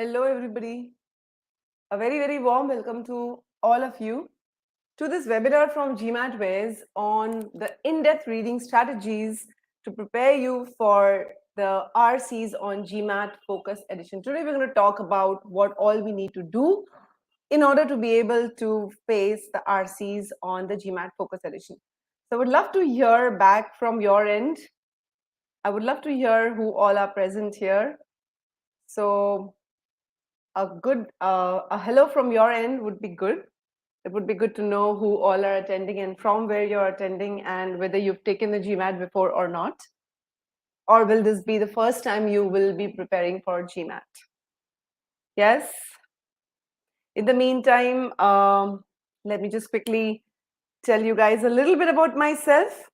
Hello, everybody. A very, very warm welcome to all of you to this webinar from GMATWhiz on the in-depth reading strategies to prepare you for the RCs on GMAT Focus Edition. Today, we're going to talk about what all we need to do in order to be able to face the RCs on the GMAT Focus Edition. So I would love to hear back from your end. I would love to hear who all are present here. So a hello from your end would be good. It would be good to know who all are attending and from where you're attending and whether you've taken the GMAT before or not. Or will this be the first time you will be preparing for GMAT? Yes? In the meantime, let me just quickly tell you guys a little bit about myself.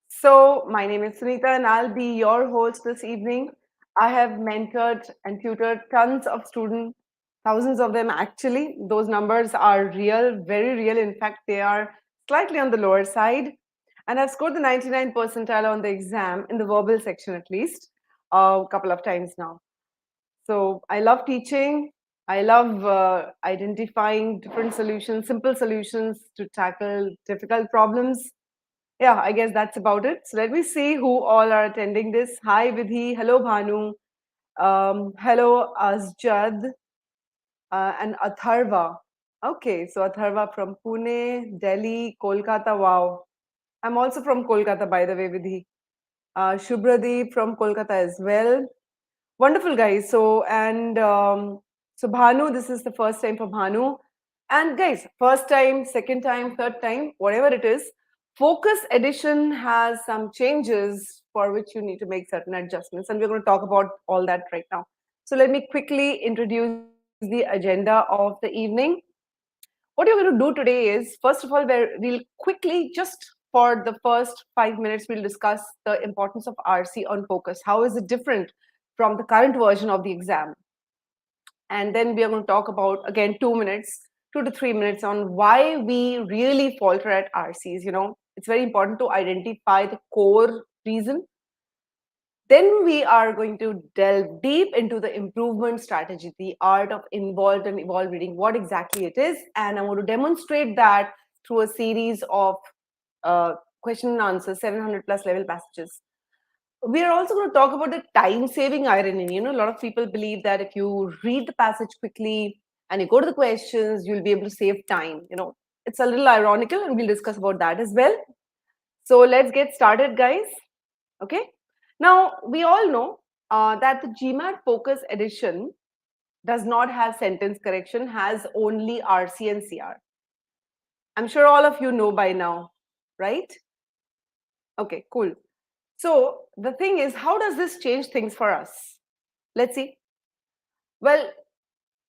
So my name is Sunita and I'll be your host this evening. I have mentored and tutored tons of students, thousands of them actually. Those numbers are real, very real. In fact, they are slightly on the lower side. And I've scored the 99 percentile on the exam, in the verbal section at least, a couple of times now. So I love teaching. I love identifying different solutions, simple solutions to tackle difficult problems. Yeah, I guess that's about it. So let me see who all are attending this. Hi, Vidhi. Hello, Bhanu. Hello, Azjad and Atharva. Okay, so Atharva from Pune, Delhi, Kolkata. Wow. I'm also from Kolkata, by the way, Vidhi. Shubhradeep from Kolkata as well. Wonderful, guys. So, so Bhanu, this is the first time for Bhanu. And guys, first time, second time, third time, whatever it is, Focus Edition has some changes for which you need to make certain adjustments. And we're going to talk about all that right now. So let me quickly introduce the agenda of the evening. What you're going to do today is, first of all, we'll quickly, just for the first 5 minutes, we'll discuss the importance of RC on Focus. How is it different from the current version of the exam? And then we are going to talk about, again, 2 minutes, 2 to 3 minutes on why we really falter at RCs. You know, it's very important to identify the core reason. Then we are going to delve deep into the improvement strategy, the art of involved and evolved reading, what exactly it is. And I want to demonstrate that through a series of question and answers, 700 plus level passages. We are also going to talk about the time-saving irony. You know, a lot of people believe that if you read the passage quickly and you go to the questions, you'll be able to save time. You know, it's a little ironical, and we'll discuss about that as well. So let's get started, guys. Okay. Now, we all know that the GMAT Focus Edition does not have sentence correction, has only RC and CR. I'm sure all of you know by now, right? Okay, cool. So the thing is, how does this change things for us? Let's see. Well,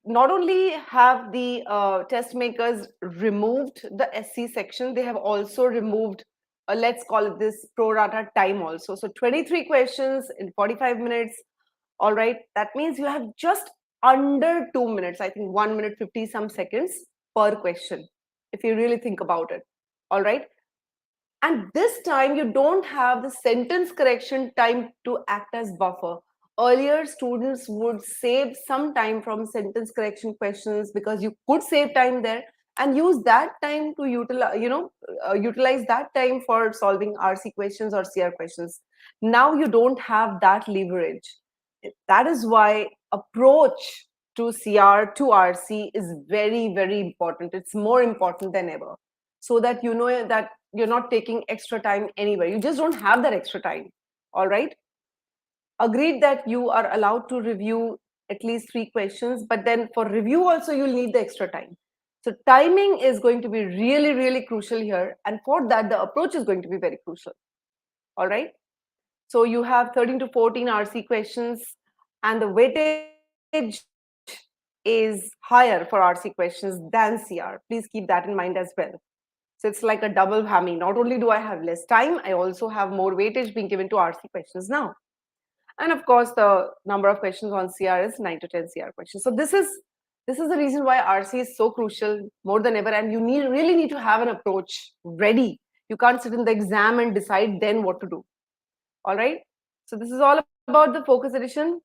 not only have the test makers removed the SC section, they have also removed, let's call it this pro rata time also. So 23 questions in 45 minutes. All right, that means you have just under 2 minutes, I think 1 minute 50 some seconds per question, if you really think about it. All right. And this time you don't have the sentence correction time to act as buffer. Earlier, students would save some time from sentence correction questions because you could save time there and use that time to utilize that time for solving RC questions or CR questions. Now you don't have that leverage. That is why approach to CR to RC is very, very important. It's more important than ever, so that you know that you're not taking extra time anywhere. You just don't have that extra time. All right. Agreed that you are allowed to review at least 3 questions, but then for review also you'll need the extra time. So timing is going to be really, really crucial here. And for that, the approach is going to be very crucial. All right. So you have 13 to 14 RC questions, and the weightage is higher for RC questions than CR. Please keep that in mind as well. So it's like a double whammy. Not only do I have less time, I also have more weightage being given to RC questions now. And of course, the number of questions on CR is 9 to 10 CR questions. So this is the reason why RC is so crucial more than ever. And you really need to have an approach ready. You can't sit in the exam and decide then what to do. All right. So this is all about the Focus Edition.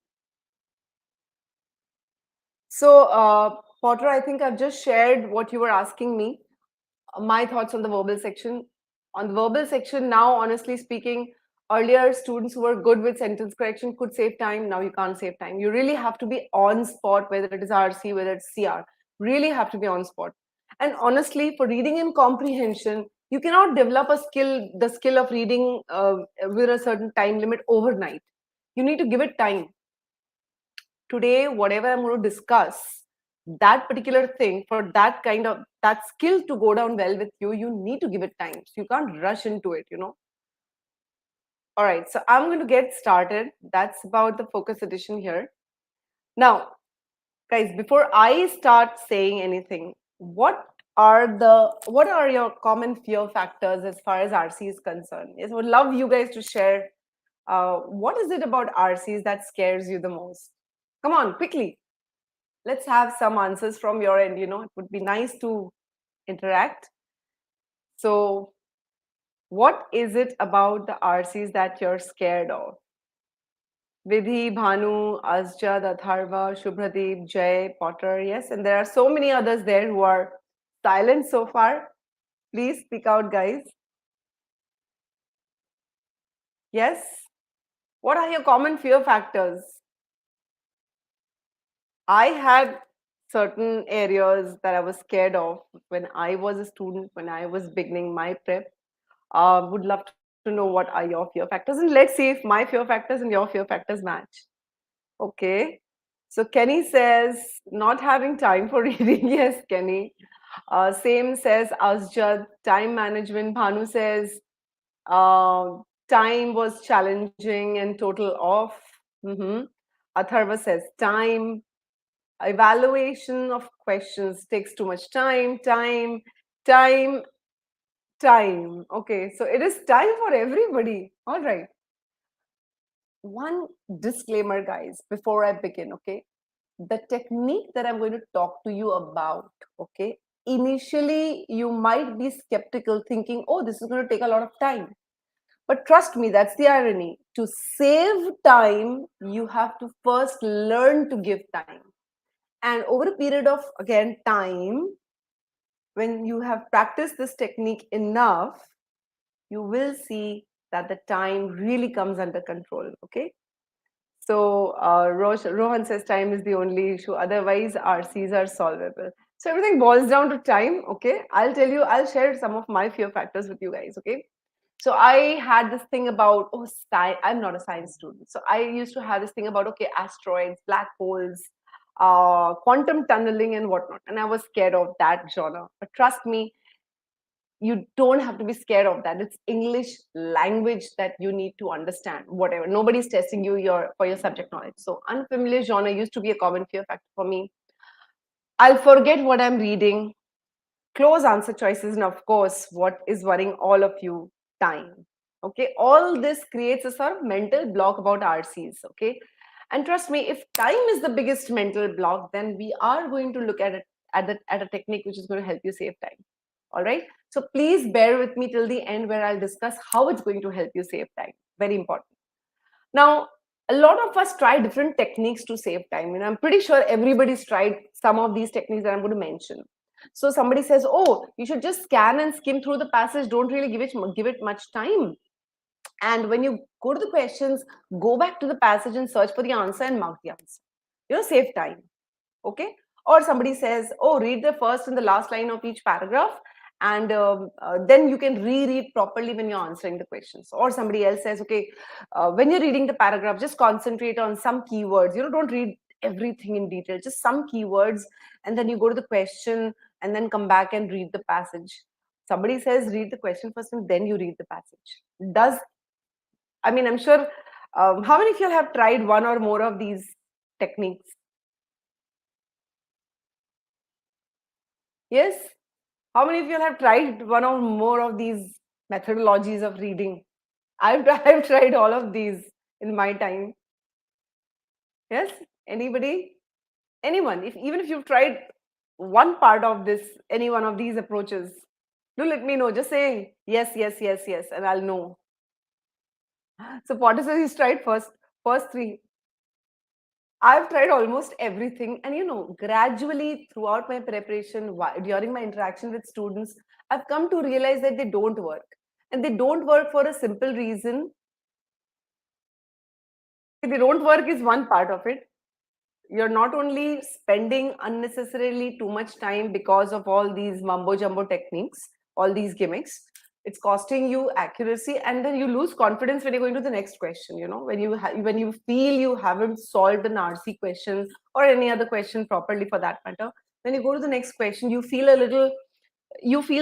So, Potter, I think I've just shared what you were asking me, my thoughts on the verbal section. On the verbal section, now, honestly speaking, earlier students who were good with sentence correction could save time. Now you can't save time. You really have to be on spot, whether it is RC, whether it's CR. Really have to be on spot. And honestly, for reading and comprehension, you cannot develop the skill of reading with a certain time limit overnight. You need to give it time. Today, whatever I'm going to discuss, that particular thing, for that kind of that skill to go down well with you, you need to give it time. So you can't rush into it. All right, so I'm going to get started. That's about the focus edition here. Now, guys, before I start saying anything, what are your common fear factors as far as RC is concerned? Yes, I would love you guys to share. What is it about RCs that scares you the most? Come on, quickly. Let's have some answers from your end. It would be nice to interact. So, what is it about the RCs that you're scared of? Vidhi, Bhanu, Asjad, Atharva, Shubhradeep, Jay, Potter, yes, and there are so many others there who are silent so far. Please speak out, guys. Yes? What are your common fear factors? I had certain areas that I was scared of when I was a student, when I was beginning my prep. Would love to know what are your fear factors, and let's see if my fear factors and your fear factors match. Okay. So Kenny says not having time for reading. Yes, Kenny. Same says Asjad. Time management. Bhanu says time was challenging and total off. Mm-hmm. Atharva says time. Evaluation of questions takes too much time. Time, time. Okay, so it is time for everybody. All right. One disclaimer, guys, before I begin, okay? The technique that I'm going to talk to you about, okay? Initially, you might be skeptical, thinking, oh, this is going to take a lot of time. But trust me, that's the irony. To save time, you have to first learn to give time. And over a period of, again, time, when you have practiced this technique enough, you will see that the time really comes under control, okay? So Rohan says time is the only issue. Otherwise, RCs are solvable. So everything boils down to time. Okay, I'll share some of my fear factors with you guys. Okay, so I had this thing about I'm not a science student, so I used to have this thing about asteroids, black holes, quantum tunneling, and whatnot, and I was scared of that genre. But trust me, you don't have to be scared of that. It's English language that you need to understand. Whatever, nobody's testing you for your subject knowledge. So unfamiliar genre used to be a common fear factor for me. I'll forget what I'm reading. Close answer choices, and of course, what is worrying all of you? Time. Okay, all this creates a sort of mental block about RCs. Okay, and trust me, if time is the biggest mental block, then we are going to look at it at a technique which is going to help you save time. All right, so please bear with me till the end, where I'll discuss how it's going to help you save time. Very important. Now, a lot of us try different techniques to save time, and I'm pretty sure everybody's tried some of these techniques that I'm going to mention. So somebody says, oh, you should just scan and skim through the passage, don't really give it much time. And when you go to the questions, go back to the passage and search for the answer and mark the answer. Save time. Okay. Or somebody says, oh, read the first and the last line of each paragraph, and then you can reread properly when you're answering the questions. Or somebody else says, okay, when you're reading the paragraph, just concentrate on some keywords. Don't read everything in detail, just some keywords, and then you go to the question and then come back and read the passage. Somebody says read the question first and then you read the passage. I'm sure, how many of you have tried one or more of these techniques? Yes? How many of you have tried one or more of these methodologies of reading? I've tried all of these in my time. Yes? Anybody? Anyone? Even if you've tried one part of this, any one of these approaches, do let me know. Just say yes, yes, yes, yes, and I'll know. So Potter says he's tried first three. I've tried almost everything, and gradually throughout my preparation, during my interaction with students, I've come to realize that they don't work. And they don't work for a simple reason. They don't work is one part of it. You're not only spending unnecessarily too much time because of all these mumbo jumbo techniques, all these gimmicks. It's costing you accuracy, and then you lose confidence when you're going to the next question. When you feel you haven't solved an RC question or any other question properly for that matter. When you go to the next question, you feel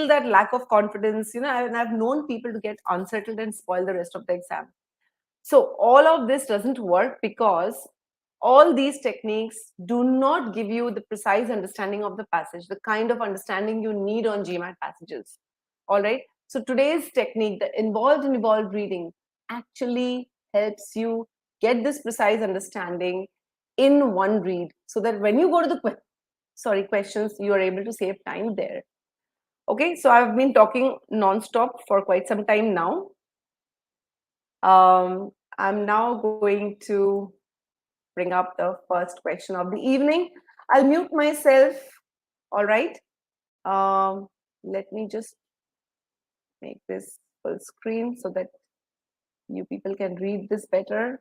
that lack of confidence. And I've known people to get unsettled and spoil the rest of the exam. So all of this doesn't work because all these techniques do not give you the precise understanding of the passage, the kind of understanding you need on GMAT passages. All right. So today's technique, the involved and evolved reading, actually helps you get this precise understanding in one read, so that when you go to the questions, you are able to save time there. Okay. So I've been talking nonstop for quite some time now. I'm now going to bring up the first question of the evening. I'll mute myself. All right. Let me just make this full screen so that you people can read this better.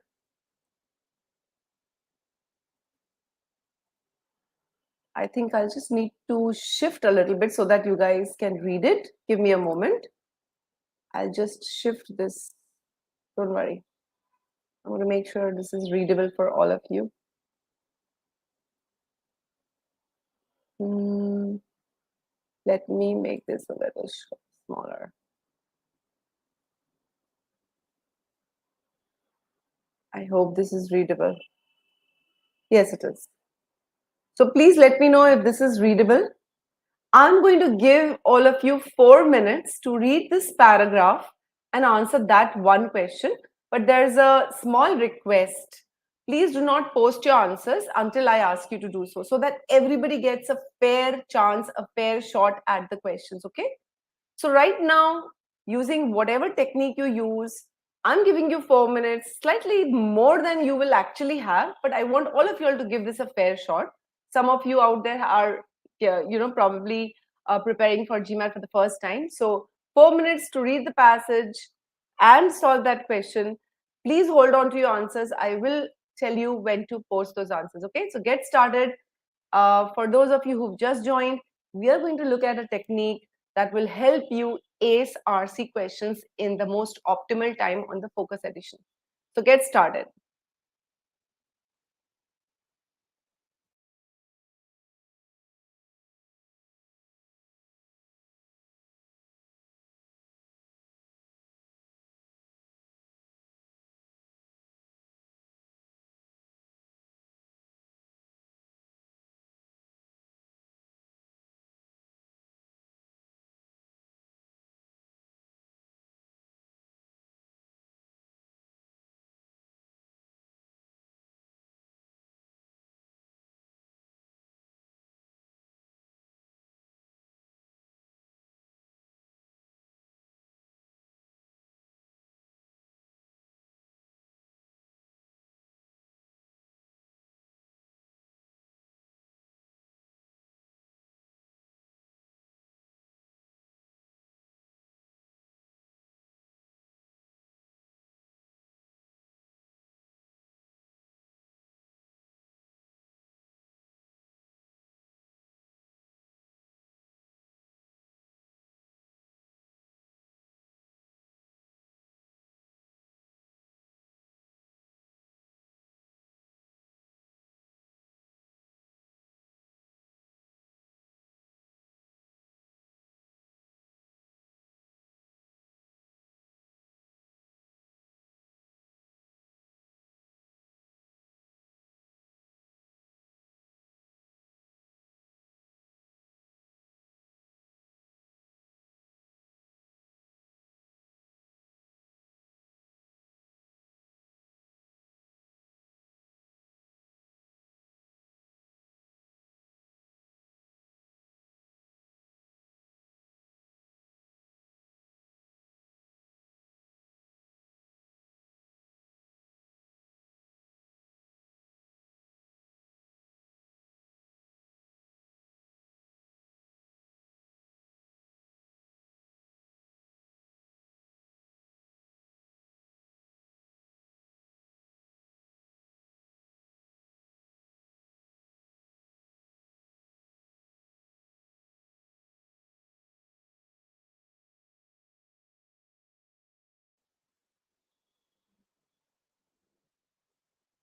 I think I'll just need to shift a little bit so that you guys can read it. Give me a moment. I'll just shift this. Don't worry. I'm going to make sure this is readable for all of you. Let me make this a little smaller. I hope this is readable. Yes, it is. So please let me know if this is readable. I'm going to give all of you 4 minutes to read this paragraph and answer that one question. But there's a small request. Please do not post your answers until I ask you to do so, so that everybody gets a fair chance, a fair shot at the questions, okay? So right now, using whatever technique you use, I'm giving you 4 minutes, slightly more than you will actually have, but I want all of you all to give this a fair shot. Some of you out there are, probably preparing for GMAT for the first time. So 4 minutes to read the passage and solve that question. Please hold on to your answers. I will tell you when to post those answers. Okay, so get started. For those of you who've just joined, we are going to look at a technique that will help you ace RC questions in the most optimal time on the Focus Edition. So get started.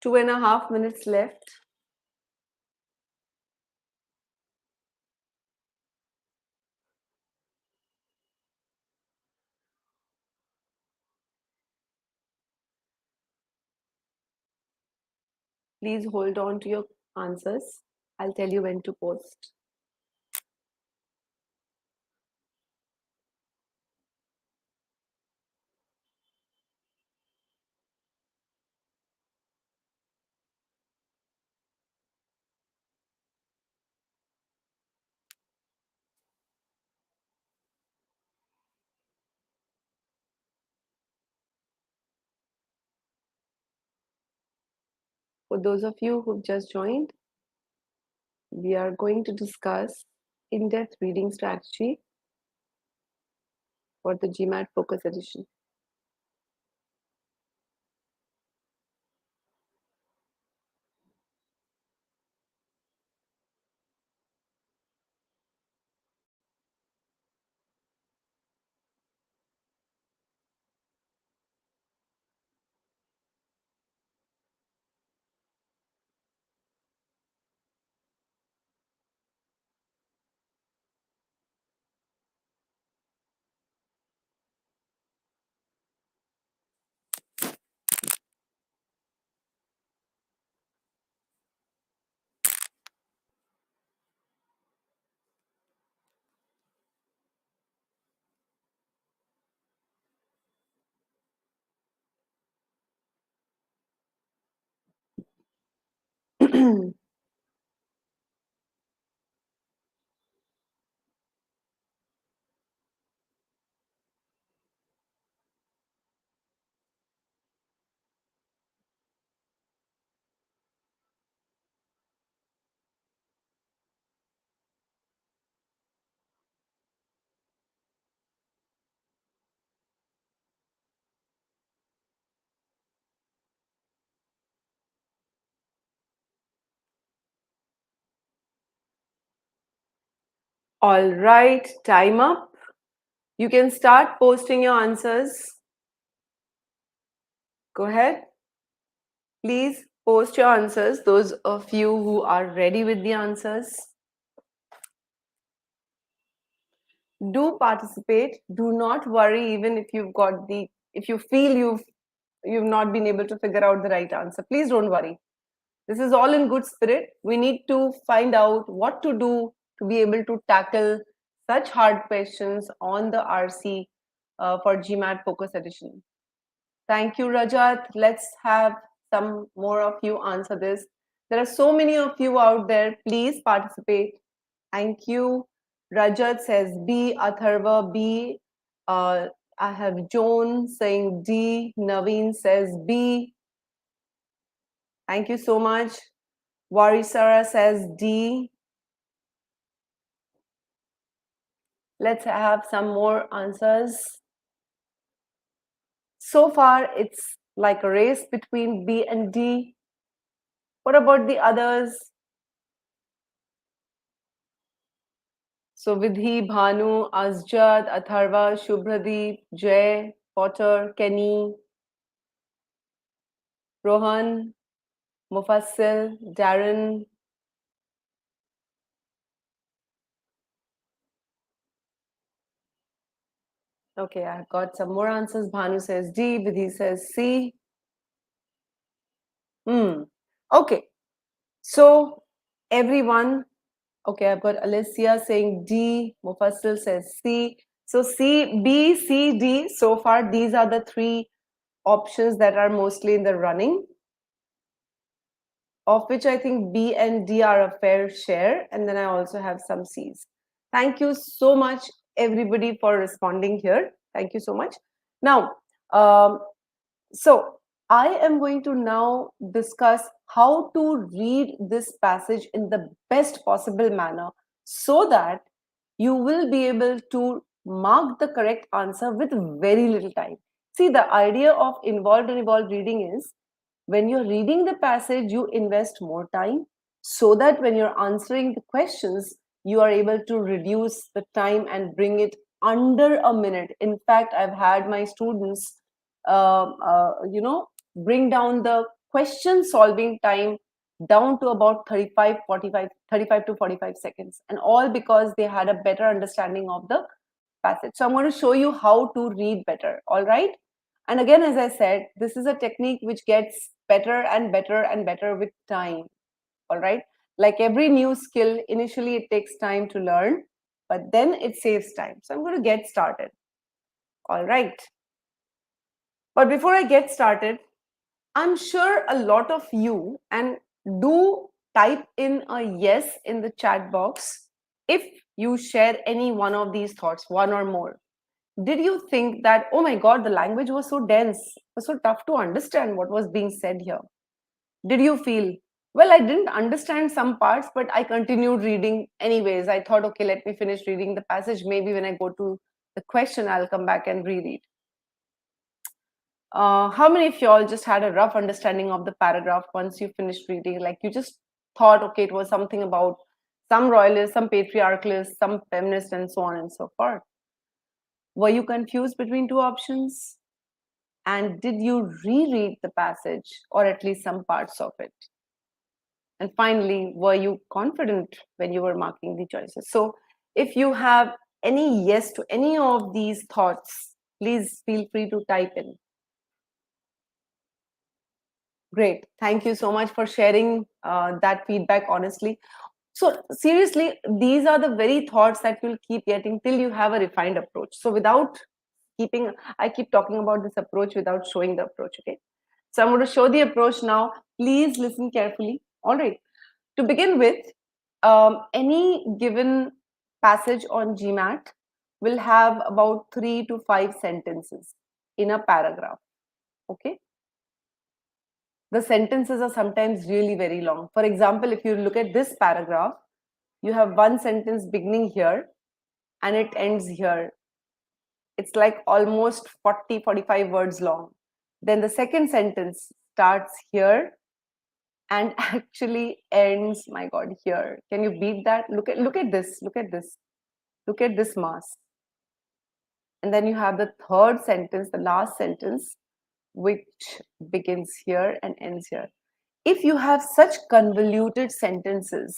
2.5 minutes left. Please hold on to your answers. I'll tell you when to post. For those of you who've just joined, we are going to discuss in-depth reading strategy for the GMAT Focus Edition. All right, time up. You can start posting your answers. Go ahead. Please post your answers, those of you who are ready with the answers. Do participate. Do not worry even if if you feel you've not been able to figure out the right answer. Please don't worry. This is all in good spirit. We need to find out what to do to be able to tackle such hard questions on the RC for GMAT Focus Edition. Thank you, Rajat. Let's have some more of you answer this. There are so many of you out there. Please participate. Thank you. Rajat says B, Atharva B. I have Joan saying D. Naveen says B. Thank you so much. Varisara says D. Let's have some more answers. So far, it's like a race between B and D. What about the others? So Vidhi, Bhanu, Azjad, Atharva, Shubhradeep, Jay, Potter, Kenny, Rohan, Mufassil, Darren. Okay, I've got some more answers. Bhanu says D, Vidhi says C. Okay, so everyone, okay, I've got Alicia saying D, Mufassil says C. So C, B, C, D, so far these are the three options that are mostly in the running, of which I think B and D are a fair share. And then I also have some C's. Thank you so much, everybody, for responding here. Thank you so much. Now, so I am going to now discuss how to read this passage in the best possible manner so that you will be able to mark the correct answer with very little time. See, the idea of involved and evolved reading is when you're reading the passage, you invest more time so that when you're answering the questions, you are able to reduce the time and bring it under a minute. In fact, I've had my students, bring down the question solving time down to about 35 to 45 seconds, and all because they had a better understanding of the passage. So I'm going to show you how to read better. All right. And again, as I said, this is a technique which gets better and better and better with time. All right. Like every new skill, initially it takes time to learn, but then it saves time. So I'm going to get started. All right. But before I get started, I'm sure a lot of you, and do type in a yes in the chat box if you share any one of these thoughts, one or more. Did you think that, oh my God, the language was so dense, it was so tough to understand what was being said here? Did you feel, well, I didn't understand some parts, but I continued reading anyways? I thought, okay, let me finish reading the passage. Maybe when I go to the question, I'll come back and reread. How many of y'all just had a rough understanding of the paragraph once you finished reading? Like you just thought, okay, it was something about some royalists, some patriarchalists, some feminists, and so on and so forth. Were you confused between two options? And did you reread the passage or at least some parts of it? And finally, were you confident when you were marking the choices? So if you have any yes to any of these thoughts, please feel free to type in. Great. Thank you so much for sharing that feedback honestly. So seriously, these are the very thoughts that you'll keep getting till you have a refined approach. So without keeping, I keep talking about this approach without showing the approach, okay? So I'm going to show the approach now. Please listen carefully. All right. To begin with, any given passage on GMAT will have about 3 to 5 sentences in a paragraph, okay? The sentences are sometimes really very long. For example, if you look at this paragraph, you have one sentence beginning here and it ends here. It's like almost 45 words long. Then the second sentence starts here and actually ends, my God, here. Can you beat that? Look at this, look at this, look at this mass. And then you have the third sentence, the last sentence, which begins here and ends here. If you have such convoluted sentences,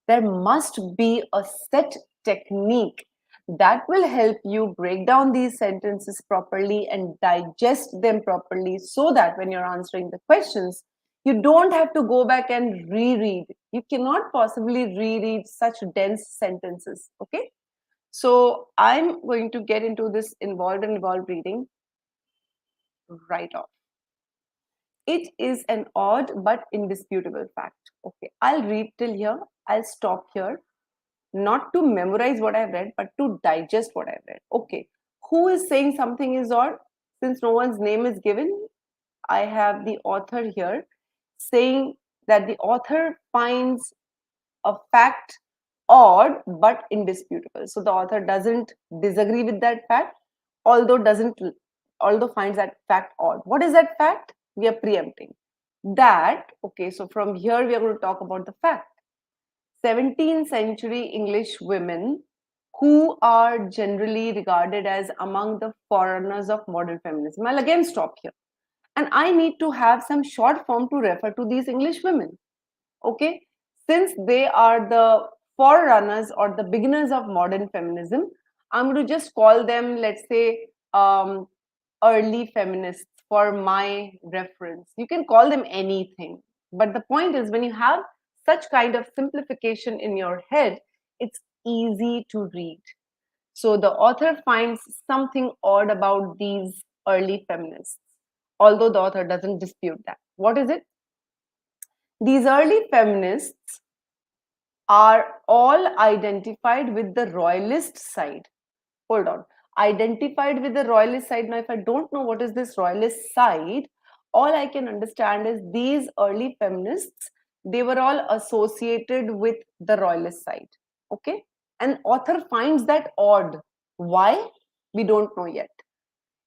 there must be a set technique that will help you break down these sentences properly and digest them properly so that when you're answering the questions, you don't have to go back and reread. You cannot possibly reread such dense sentences. Okay. So I'm going to get into this involved and involved reading right off. It is an odd but indisputable fact. Okay, I'll read till here. I'll stop here. Not to memorize what I've read, but to digest what I've read. Okay, who is saying something is odd? Since no one's name is given, I have the author here saying that the author finds a fact odd but indisputable. So the author doesn't disagree with that fact, although finds that fact odd. What is that fact? We are preempting that. Okay, so from here we are going to talk about the fact. 17th century English women who are generally regarded as among the forerunners of modern feminism. I'll again stop here. And I need to have some short form to refer to these English women. Okay, since they are the forerunners or the beginners of modern feminism, I'm going to just call them, let's say, early feminists for my reference. You can call them anything, but the point is, when you have such kind of simplification in your head, it's easy to read. So the author finds something odd about these early feminists, although the author doesn't dispute that. What is it? These early feminists are all identified with the royalist side. Hold on. Identified with the royalist side. Now, if I don't know what is this royalist side, all I can understand is these early feminists, they were all associated with the royalist side. Okay. And author finds that odd. Why? We don't know yet.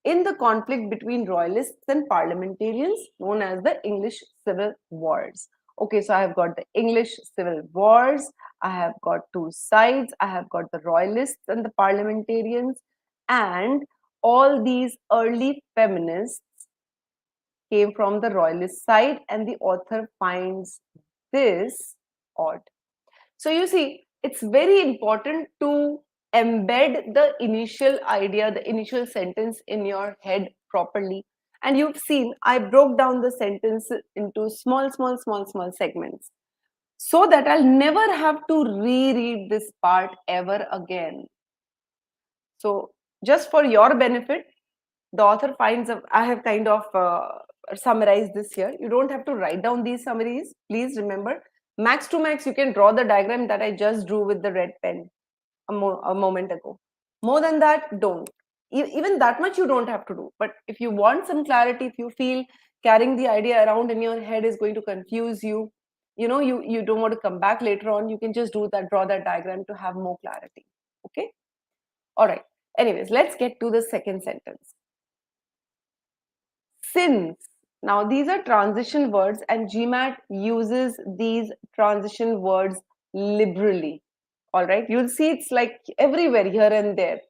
In the conflict between royalists and parliamentarians known as the English Civil Wars. Okay, so I have got the English Civil Wars, I have got two sides, I have got the royalists and the parliamentarians, and all these early feminists came from the royalist side, and the author finds this odd. So you see, it's very important to embed the initial idea, the initial sentence in your head properly. And you've seen, I broke down the sentence into small segments so that I'll never have to reread this part ever again. So, just for your benefit, the author finds I have kind of summarized this here. You don't have to write down these summaries. Please remember, max to max, you can draw the diagram that I just drew with the red pen a moment ago. More than that, don't. Even that much you don't have to do. But if you want some clarity, if you feel carrying the idea around in your head is going to confuse you, you don't want to come back later on, you can just draw that diagram to have more clarity. Okay? All right. Anyways, let's get to the second sentence. Since. Now, these are transition words, and GMAT uses these transition words liberally. All right. You'll see it's like everywhere, here and there.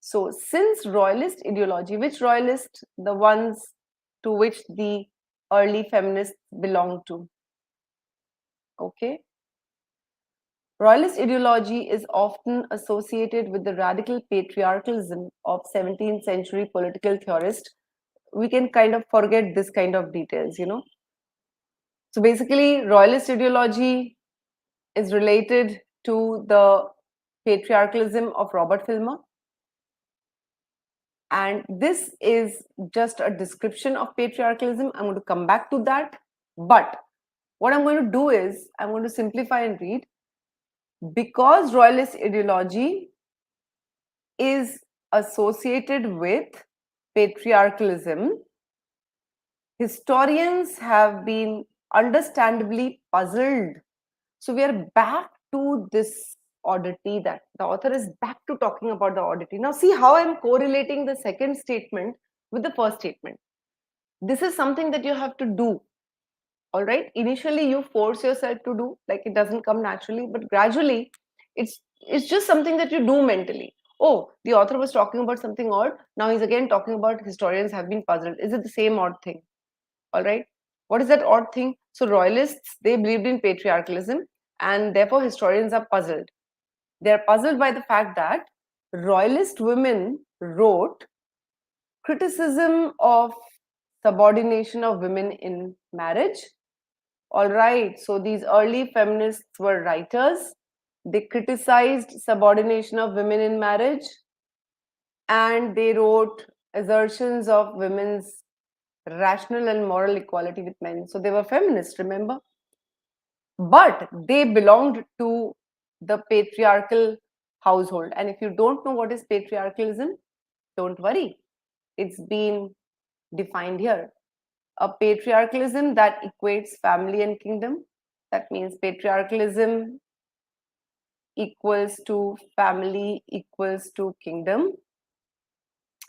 So, since royalist ideology, which royalist? The ones to which the early feminists belong to. Okay. Royalist ideology is often associated with the radical patriarchalism of 17th century political theorists. We can kind of forget this kind of details, So basically, royalist ideology is related to the patriarchalism of Robert Filmer. And this is just a description of patriarchalism. I'm going to come back to that. But what I'm going to do is I'm going to simplify and read. Because royalist ideology is associated with patriarchalism, historians have been understandably puzzled. So we are back to this oddity, that the author is back to talking about the oddity. Now see how I'm correlating the second statement with the first statement. This is something that you have to do. All right. Initially, you force yourself to do, like it doesn't come naturally, but gradually, it's just something that you do mentally. Oh, the author was talking about something odd. Now he's again talking about historians have been puzzled. Is it the same odd thing? All right. What is that odd thing? So royalists, they believed in patriarchalism, and therefore historians are puzzled. They're puzzled by the fact that royalist women wrote criticism of subordination of women in marriage. All right, so these early feminists were writers. They criticized subordination of women in marriage, and they wrote assertions of women's rational and moral equality with men. So they were feminists, remember? But they belonged to the patriarchal household. And if you don't know what is patriarchalism, don't worry. It's been defined here. A patriarchalism that equates family and kingdom. That means patriarchalism equals to family equals to kingdom,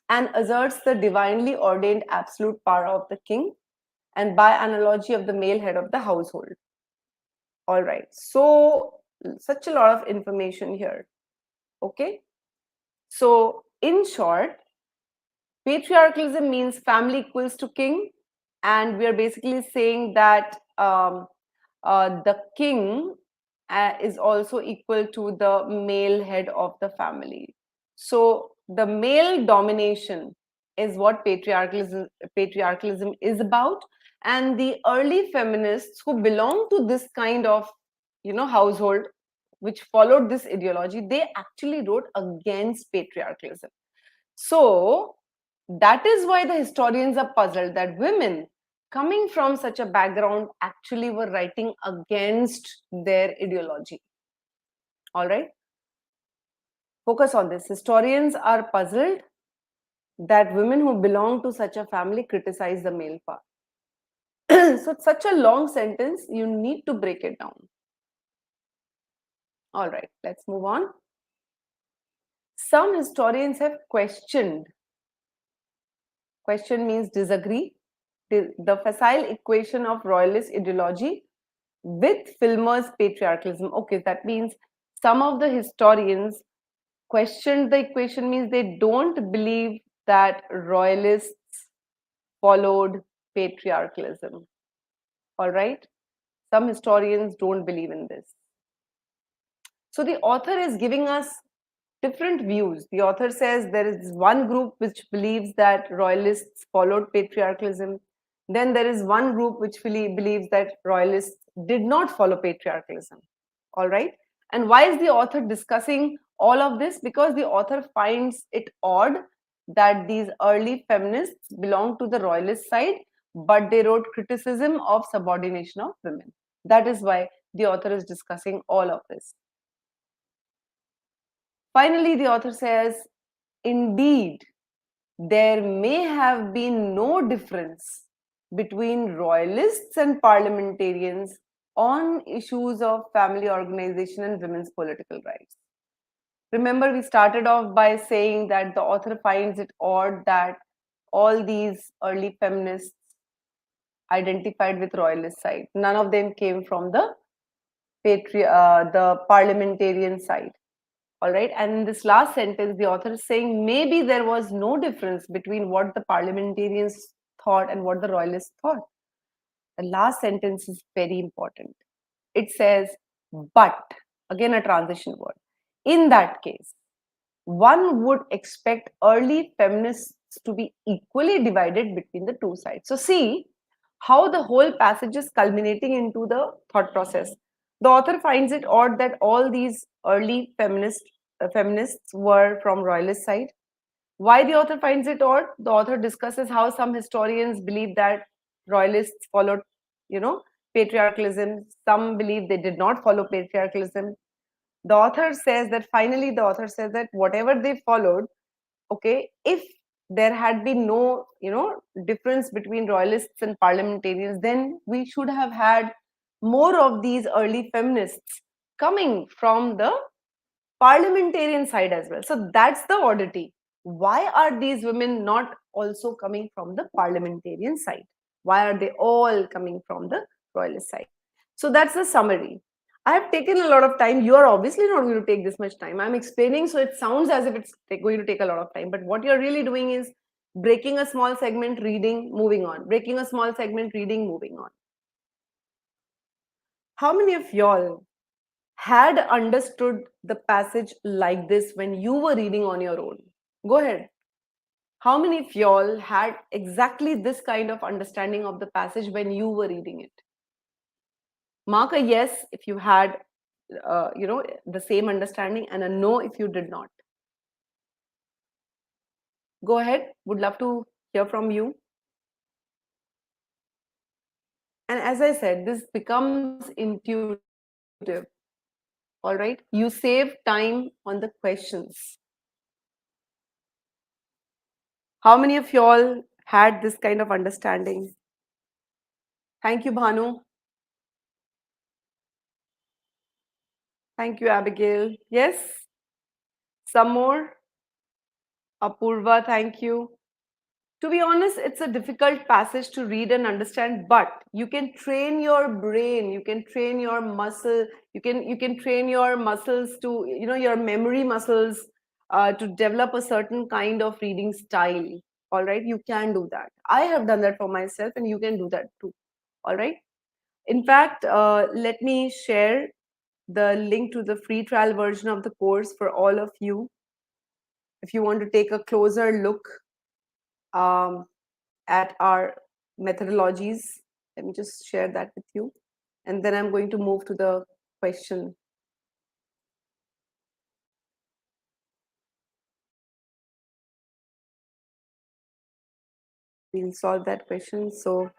and asserts the divinely ordained absolute power of the king, and by analogy of the male head of the household. All right, so such a lot of information here. Okay, so in short, patriarchalism means family equals to king, and we are basically saying that the king is also equal to the male head of the family. So the male domination is what patriarchalism is about, and the early feminists who belong to this kind of household which followed this ideology, they actually wrote against patriarchalism. So that is why the historians are puzzled that women coming from such a background actually were writing against their ideology. All right. Focus on this. Historians are puzzled that women who belong to such a family criticize the male part. So it's such a long sentence, you need to break it down. All right, let's move on. Some historians have questioned. Question means disagree. The facile equation of royalist ideology with Filmer's patriarchalism. Okay, that means some of the historians questioned the equation, means they don't believe that royalists followed patriarchalism. All right? Some historians don't believe in this. So the author is giving us different views. The author says there is one group which believes that royalists followed patriarchalism. Then there is one group which believes that royalists did not follow patriarchalism. All right. And why is the author discussing all of this? Because the author finds it odd that these early feminists belong to the royalist side, but they wrote criticism of subordination of women. That is why the author is discussing all of this. Finally, the author says, indeed, there may have been no difference between royalists and parliamentarians on issues of family organization and women's political rights. Remember, we started off by saying that the author finds it odd that all these early feminists identified with royalist side. None of them came from the parliamentarian side. All right. And in this last sentence, the author is saying maybe there was no difference between what the parliamentarians thought and what the royalists thought. The last sentence is very important. It says, but, again, a transition word. In that case, one would expect early feminists to be equally divided between the two sides. So, see how the whole passage is culminating into the thought process. The author finds it odd that all these early feminists were from royalist side. Why the author finds it odd? The author discusses how some historians believe that royalists followed, patriarchalism. Some believe they did not follow patriarchalism. The author says that finally the author says that whatever they followed, okay, if there had been no, difference between royalists and parliamentarians, then we should have had more of these early feminists coming from the parliamentarian side as well. So that's the oddity. Why are these women not also coming from the parliamentarian side? Why are they all coming from the royalist side? So that's the summary. I have taken a lot of time. You are obviously not going to take this much time. I'm explaining, so it sounds as if it's going to take a lot of time. But what you're really doing is breaking a small segment, reading, moving on. Breaking a small segment, reading, moving on. How many of y'all had understood the passage like this when you were reading on your own? Go ahead. How many of y'all had exactly this kind of understanding of the passage when you were reading it? Mark a yes if you had, the same understanding, and a no if you did not. Go ahead. Would love to hear from you. And as I said, this becomes intuitive. All right. You save time on the questions. How many of y'all had this kind of understanding? Thank you, Bhanu. Thank you, Abigail. Yes? Some more? Apurva, thank you. To be honest, it's a difficult passage to read and understand, but you can train your brain, you can train your muscle, you can train your muscles to, your memory muscles to develop a certain kind of reading style. All right, you can do that. I have done that for myself, and you can do that too. All right. In fact, let me share the link to the free trial version of the course for all of you. If you want to take a closer look at our methodologies, let me just share that with you. And then I'm going to move to the question. We'll solve that question. So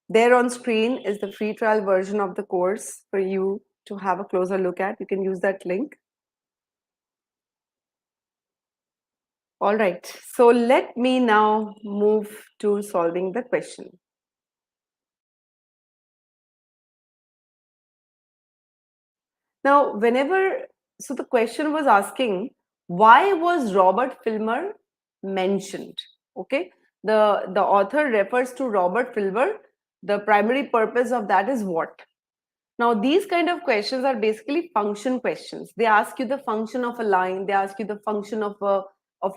there on screen is the free trial version of the course for you to have a closer look at. You can use that link. All right, so let me now move to solving the question. Now, so the question was asking, why was Robert Filmer mentioned? Okay, the author refers to Robert Filmer. The primary purpose of that is what? Now, these kind of questions are basically function questions. They ask you the function of a line. They ask you the function of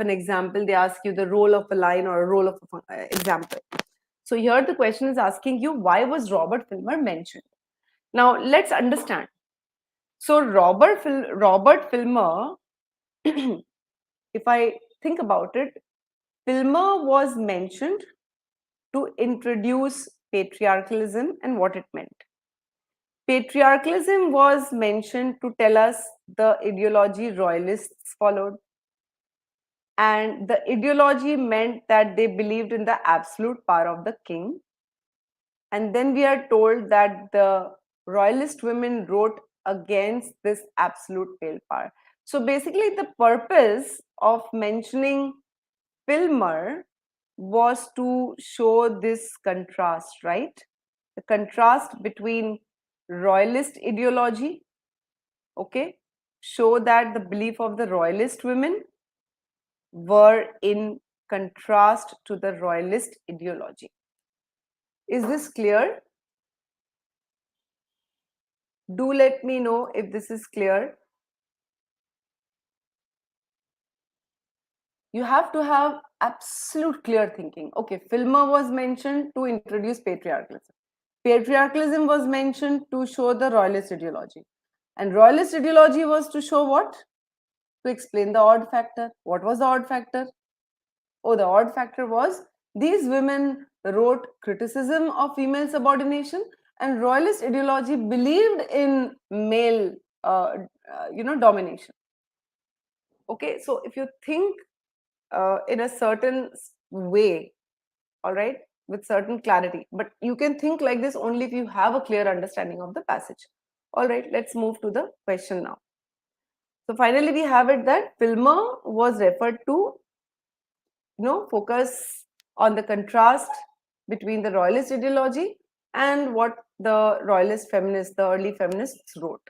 an example. They ask you the role of a line or a role of an example. So here the question is asking you, why was Robert Filmer mentioned? Now let's understand. So Robert Filmer, if I think about it, Filmer was mentioned to introduce patriarchalism and what it meant. Patriarchalism was mentioned to tell us the ideology royalists followed. And the ideology meant that they believed in the absolute power of the king. And then we are told that the royalist women wrote against this absolute pale power. So basically, the purpose of mentioning Filmer was to show this contrast, right? The contrast between royalist ideology, okay, show that the belief of the royalist women were in contrast to the royalist ideology. Is this clear? Do let me know if this is clear. You have to have absolute clear thinking. Okay, Filmer was mentioned to introduce patriarchalism. Patriarchalism was mentioned to show the royalist ideology. And royalist ideology was to show what? To explain the odd factor. What was the odd factor? Oh, the odd factor was these women wrote criticism of female subordination, and royalist ideology believed in male, domination. Okay, so if you think in a certain way, all right, with certain clarity, but you can think like this only if you have a clear understanding of the passage. All right, let's move to the question now. So finally, we have it that Filmer was referred to, focus on the contrast between the royalist ideology and what the royalist feminists, the early feminists wrote.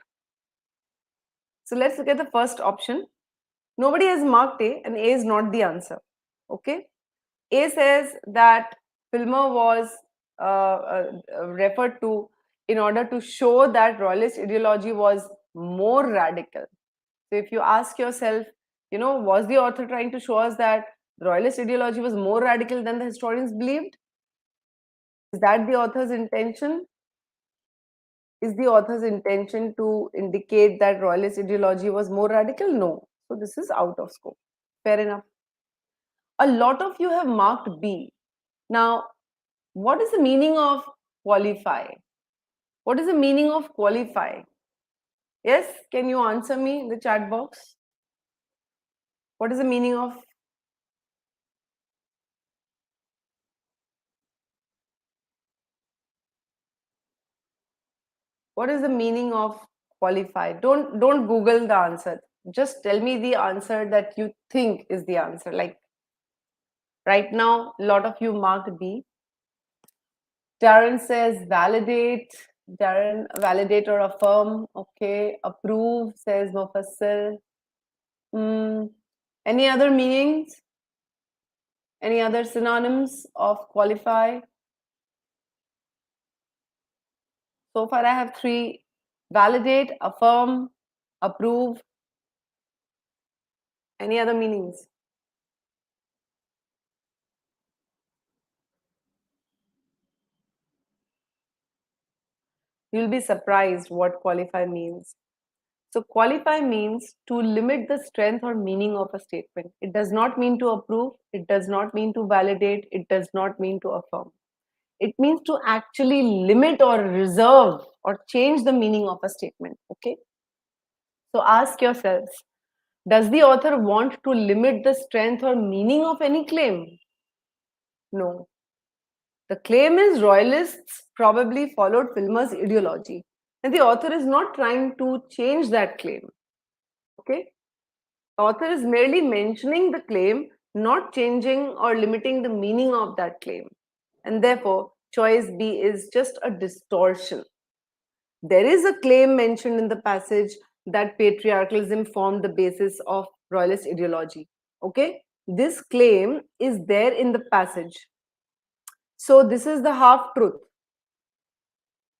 So let's look at the first option. Nobody has marked A, and A is not the answer. Okay. A says that Filmer was referred to in order to show that royalist ideology was more radical. So if you ask yourself, was the author trying to show us that royalist ideology was more radical than the historians believed? Is that the author's intention? Is the author's intention to indicate that royalist ideology was more radical? No. So this is out of scope. Fair enough. A lot of you have marked B. Now, what is the meaning of qualify? What is the meaning of qualify? Yes, can you answer me in the chat box? What is the meaning of? What is the meaning of qualify? Don't Google the answer. Just tell me the answer that you think is the answer. Like right now, a lot of you marked B. Darren says validate. Darren, validate or affirm. Okay. Approve says Mufassil. Any other meanings? Any other synonyms of qualify? So far I have 3. Validate, affirm, approve. Any other meanings? You'll be surprised what qualify means. So qualify means to limit the strength or meaning of a statement. It does not mean to approve. It does not mean to validate. It does not mean to affirm. It means to actually limit or reserve or change the meaning of a statement. Okay. So ask yourselves, does the author want to limit the strength or meaning of any claim? No. The claim is royalists probably followed Filmer's ideology, and the author is not trying to change that claim. Okay? The author is merely mentioning the claim, not changing or limiting the meaning of that claim. And therefore, choice B is just a distortion. There is a claim mentioned in the passage that patriarchalism formed the basis of royalist ideology. Okay? This claim is there in the passage. So this is the half truth.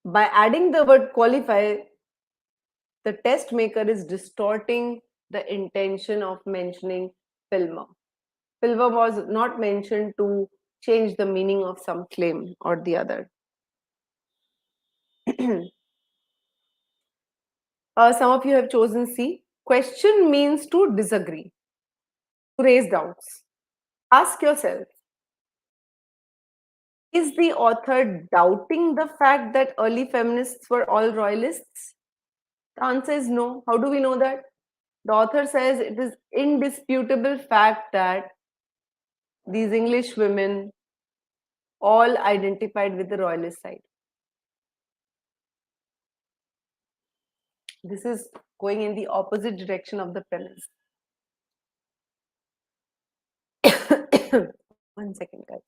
By adding the word qualify, the test maker is distorting the intention of mentioning Filmer. Filmer was not mentioned to change the meaning of some claim or the other. Some of you have chosen C. Question means to disagree, to raise doubts. Ask yourself, is the author doubting the fact that early feminists were all royalists? The answer is no. How do we know that? The author says it is indisputable fact that these English women all identified with the royalist side. This is going in the opposite direction of the premise. One second, guys.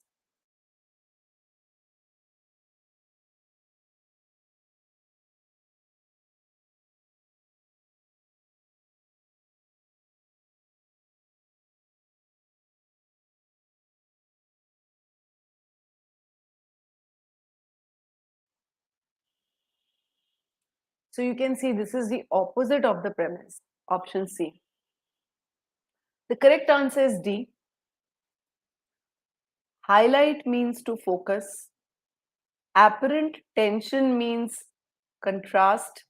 So you can see this is the opposite of the premise, option C. The correct answer is D. Highlight means to focus. Apparent tension means contrast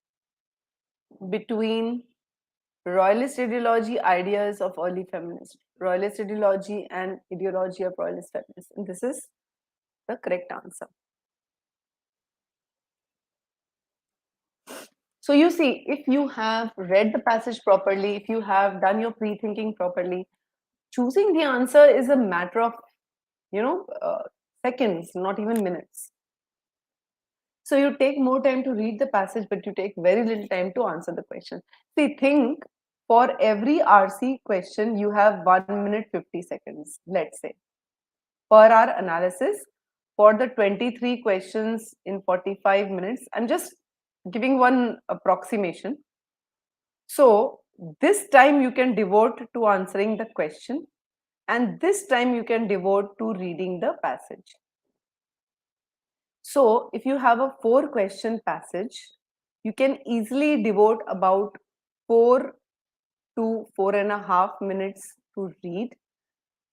between royalist ideology ideas of early feminists, royalist ideology and ideology of royalist feminists. And this is the correct answer. So you see, if you have read the passage properly, if you have done your pre-thinking properly, choosing the answer is a matter of, seconds, not even minutes. So you take more time to read the passage, but you take very little time to answer the question. See, think for every RC question, you have 1 minute 50 seconds, let's say, per our analysis. For the 23 questions in 45 minutes, I'm just giving one approximation. So this time you can devote to answering the question, and this time you can devote to reading the passage. So if you have a 4-question passage, you can easily devote about 4 to 4.5 minutes to read,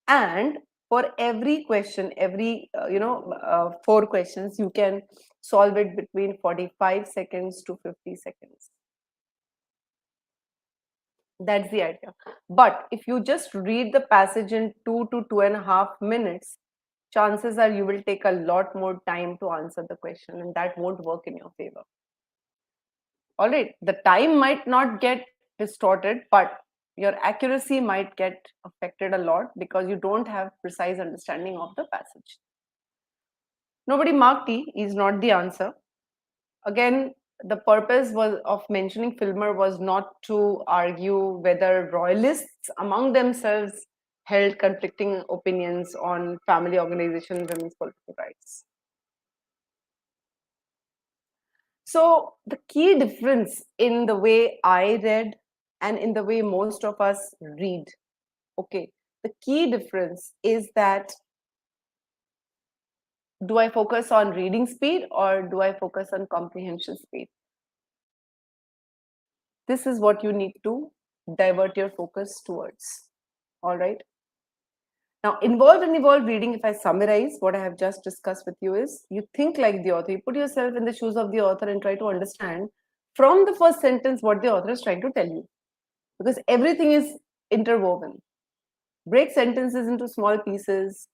and for every question, every 4 questions, you can solve it between 45 seconds to 50 seconds. That's the idea. But if you just read the passage in 2 to 2.5 minutes, chances are you will take a lot more time to answer the question, and that won't work in your favor. All right, the time might not get distorted, but your accuracy might get affected a lot because you don't have precise understanding of the passage. Nobody marked E is not the answer. Again, the purpose of mentioning Filmer was not to argue whether royalists among themselves held conflicting opinions on family organization, women's political rights. So the key difference in the way I read and in the way most of us read, okay, the key difference is that do I focus on reading speed or do I focus on comprehension speed? This is what you need to divert your focus towards. All right. Now, involved and evolved reading, if I summarize what I have just discussed with you, is you think like the author, you put yourself in the shoes of the author and try to understand from the first sentence what the author is trying to tell you. Because everything is interwoven. Break sentences into small pieces,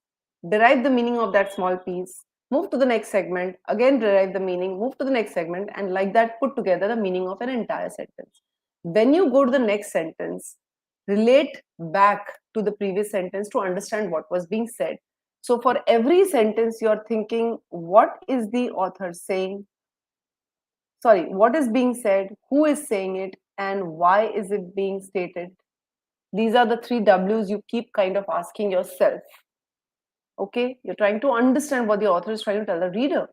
derive the meaning of that small piece, move to the next segment, again derive the meaning, move to the next segment, and like that put together the meaning of an entire sentence. When you go to the next sentence, relate back to the previous sentence to understand what was being said. So for every sentence, you're thinking, what is the author saying? Sorry, what is being said, who is saying it, and why is it being stated? These are the 3 W's you keep kind of asking yourself. Okay, you're trying to understand what the author is trying to tell the reader.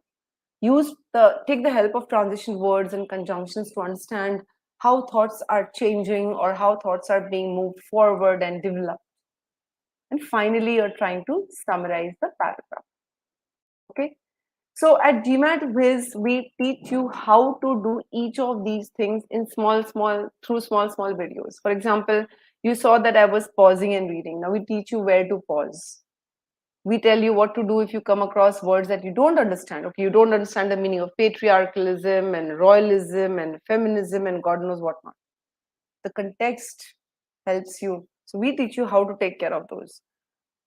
Take the help of transition words and conjunctions to understand how thoughts are changing or how thoughts are being moved forward and developed. And finally, you're trying to summarize the paragraph. Okay. So at GMATWhiz, we teach you how to do each of these things in small videos. For example, you saw that I was pausing and reading. Now we teach you where to pause. We tell you what to do if you come across words that you don't understand. Okay, you don't understand the meaning of patriarchalism and royalism and feminism and God knows what not. The context helps you. So we teach you how to take care of those.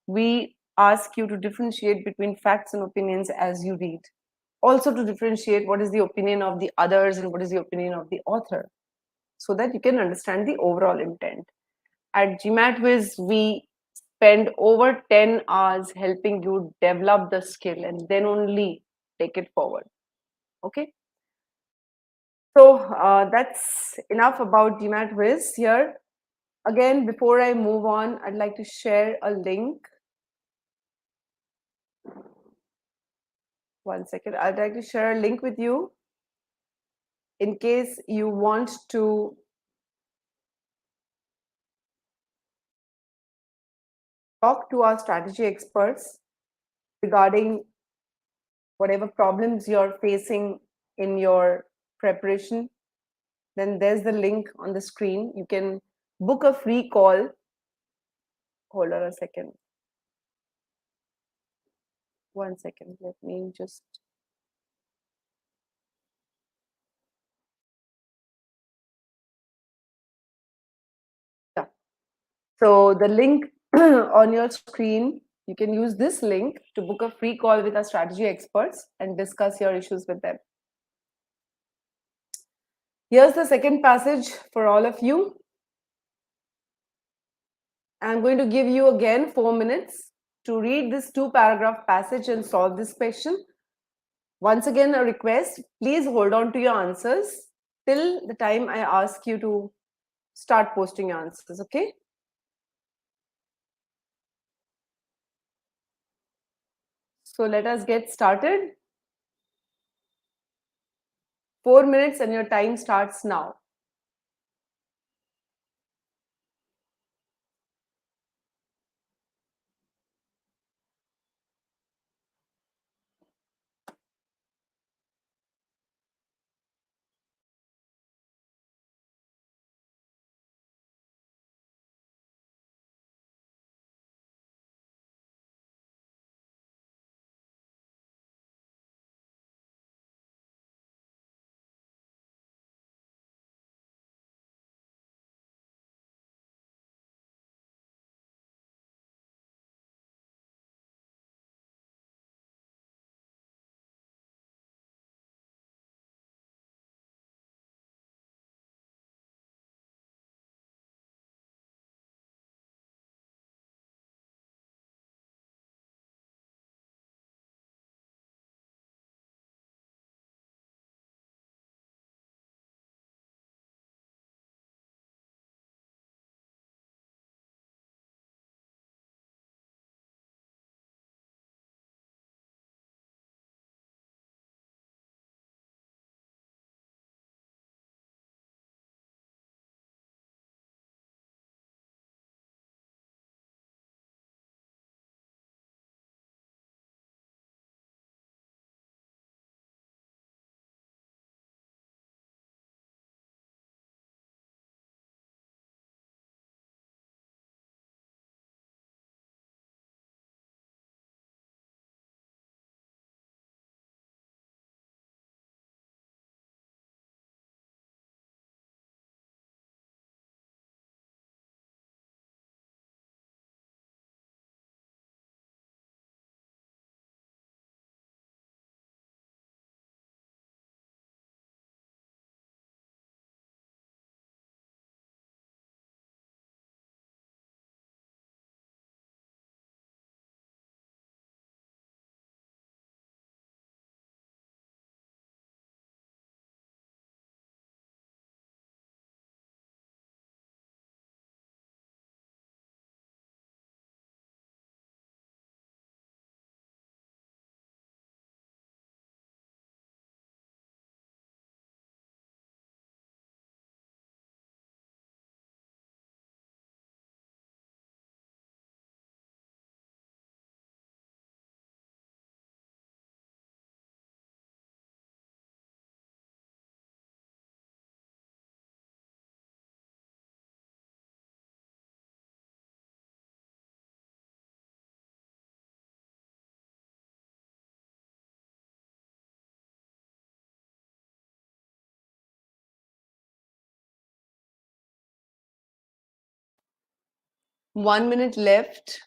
We ask you to differentiate between facts and opinions as you read. Also to differentiate what is the opinion of the others and what is the opinion of the author, so that you can understand the overall intent. At GMATWhiz, we spend over 10 hours helping you develop the skill and then only take it forward. Okay. So that's enough about GMATWhiz here. Again, before I move on, I'd like to share a link. One second. I'd like to share a link with you in case you want to talk to our strategy experts regarding whatever problems you're facing in your preparation. Then there's the link on the screen. You can book a free call. Hold on a second. One second. Let me just. Yeah. So the link on your screen, you can use this link to book a free call with our strategy experts and discuss your issues with them. Here's the second passage for all of you. I'm going to give you again 4 minutes to read this 2-paragraph passage and solve this question. Once again, a request, please hold on to your answers till the time I ask you to start posting your answers, okay? So let us get started. 4 minutes and your time starts now. 1 minute left.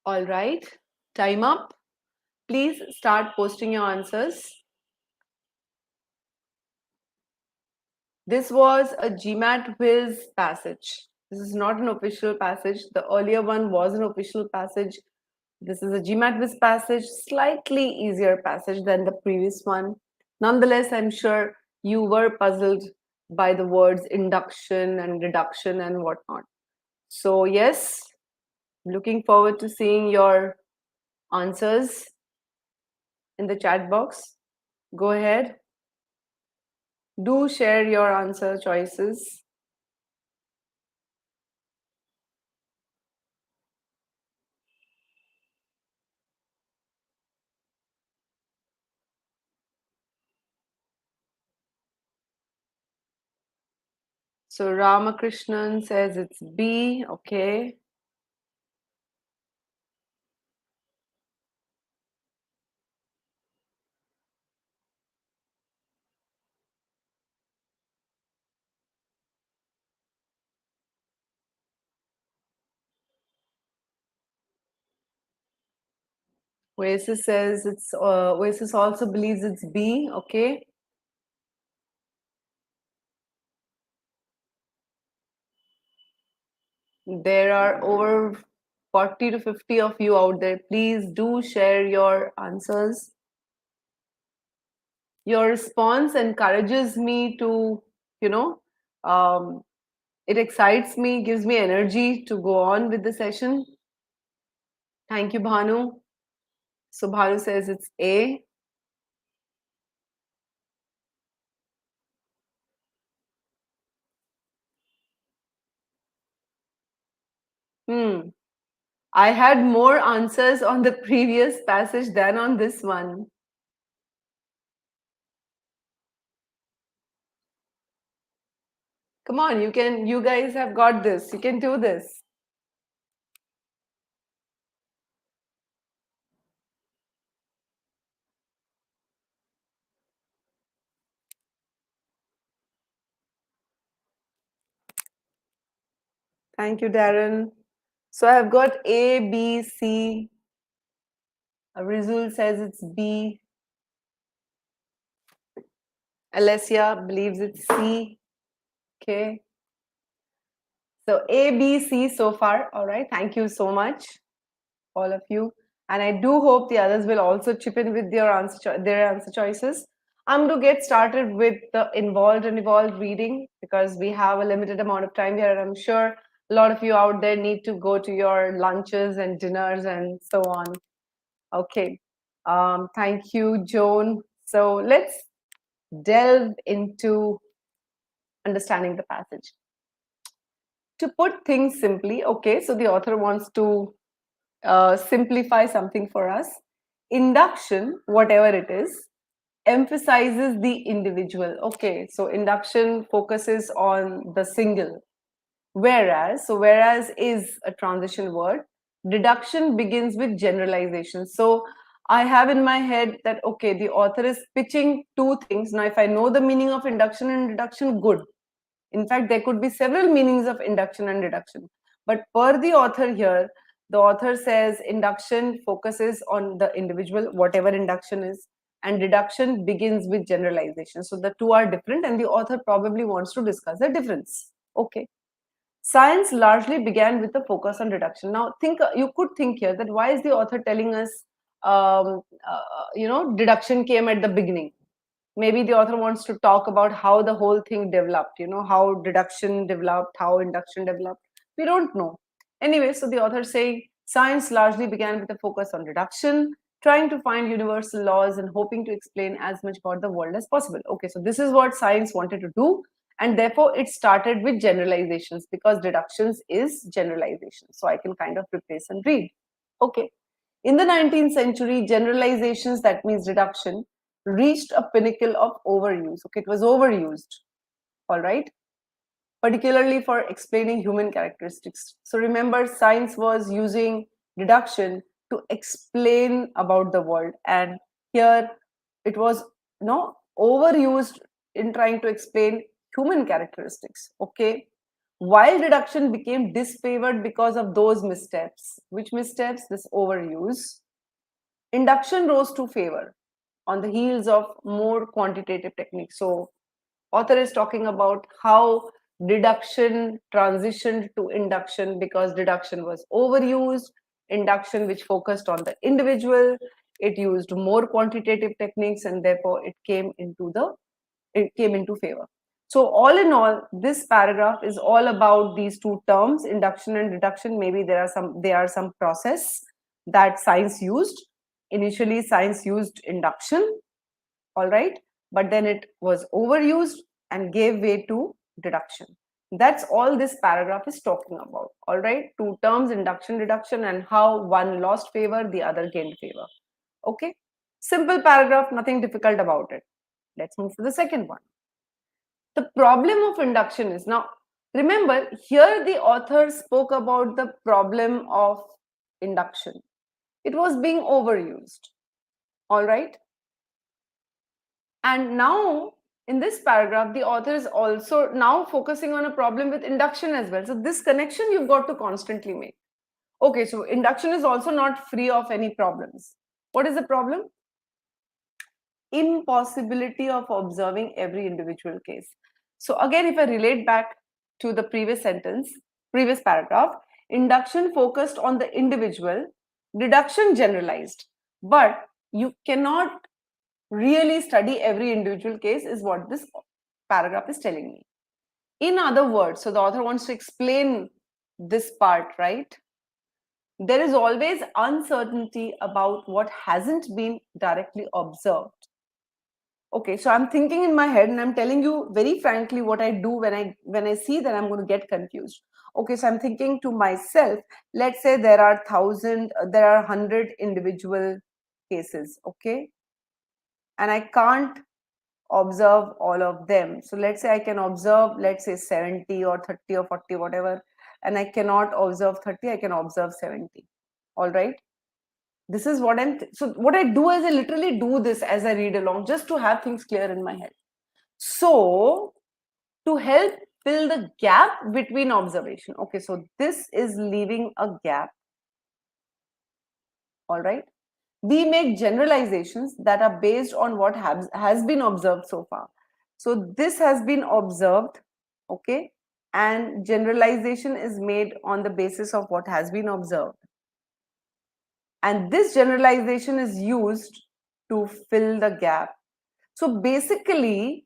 All right, time up. Please start posting your answers. This was a GMATWhiz passage. This is not an official passage. The earlier one was an official passage. This is a GMATWhiz passage, slightly easier passage than the previous one. Nonetheless, I'm sure you were puzzled by the words induction and reduction and whatnot. So yes, looking forward to seeing your answers in the chat box. Go ahead. Do share your answer choices. So Ramakrishnan says it's B. Okay. Oasis says it's Oasis also believes it's B. Okay. There are over 40 to 50 of you out there. Please do share your answers. Your response encourages me to, you know, it excites me, gives me energy to go on with the session. Thank you, Bhanu. So Bhanu says it's A. I had more answers on the previous passage than on this one. Come on, you guys have got this. You can do this. Thank you, Darren. So I've got A, B, C. Rizul says it's B. Alessia believes it's C. Okay. So A, B, C so far. All right. Thank you so much, all of you. And I do hope the others will also chip in with their answer choices. I'm going to get started with the involved and evolved reading because we have a limited amount of time here. And I'm sure a lot of you out there need to go to your lunches and dinners and so on. Okay. Thank you, Joan. So let's delve into understanding the passage. To put things simply, okay, so the author wants to simplify something for us. Induction, whatever it is, emphasizes the individual. Okay, so induction focuses on the single. Whereas is a transition word. Deduction begins with generalization. So I have in my head that, okay, the author is pitching two things. Now, if I know the meaning of induction and deduction, good. In fact, there could be several meanings of induction and deduction. But per the author here, the author says induction focuses on the individual, whatever induction is, and deduction begins with generalization. So the two are different, and the author probably wants to discuss the difference. Okay. Science largely began with a focus on reduction. Now, you could think here that why is the author telling us, deduction came at the beginning? Maybe the author wants to talk about how the whole thing developed, how deduction developed, how induction developed. We don't know. Anyway, so the author is saying science largely began with a focus on reduction, trying to find universal laws and hoping to explain as much about the world as possible. Okay, so this is what science wanted to do, and therefore it started with generalizations, because deductions is generalization. So I can kind of replace and read. Okay. In the 19th century, generalizations, that means reduction, reached a pinnacle of overuse. Okay, it was overused, all right, particularly for explaining human characteristics. So remember, science was using deduction to explain about the world, and here it was overused in trying to explain human characteristics. Okay, while deduction became disfavored because of those missteps. Which missteps? This overuse. Induction rose to favor on the heels of more quantitative techniques. So author is talking about how deduction transitioned to induction because deduction was overused. Induction, which focused on the individual, it used more quantitative techniques, and therefore it came into favor. So all in all, this paragraph is all about these two terms, induction and deduction. Maybe there are some process that science used. Initially, science used induction, all right, but then it was overused and gave way to deduction. That's all this paragraph is talking about, all right. Two terms, induction, deduction, and how one lost favor, the other gained favor. Okay, simple paragraph, nothing difficult about it. Let's move to the second one. The problem of induction is, now remember, here the author spoke about the problem of induction. It was being overused, all right. And now in this paragraph, the author is also now focusing on a problem with induction as well. So this connection you've got to constantly make. Okay, so induction is also not free of any problems. What is the problem? Impossibility of observing every individual case. So again, if I relate back to the previous paragraph, induction focused on the individual, deduction generalized. But you cannot really study every individual case, is what this paragraph is telling me. In other words, so the author wants to explain this part, right? There is always uncertainty about what hasn't been directly observed. Okay, so I'm thinking in my head and I'm telling you very frankly what I do when I see that I'm going to get confused. Okay, so I'm thinking to myself, let's say there are 100 individual cases, okay, and I can't observe all of them. So let's say I can observe, let's say 70 or 30 or 40, whatever, and I cannot observe 30, I can observe 70. All right. This is what so what I do is I literally do this as I read along, just to have things clear in my head. So to help fill the gap between observation. Okay, so this is leaving a gap. All right. We make generalizations that are based on what has been observed so far. So this has been observed, okay, and generalization is made on the basis of what has been observed. And this generalization is used to fill the gap. So basically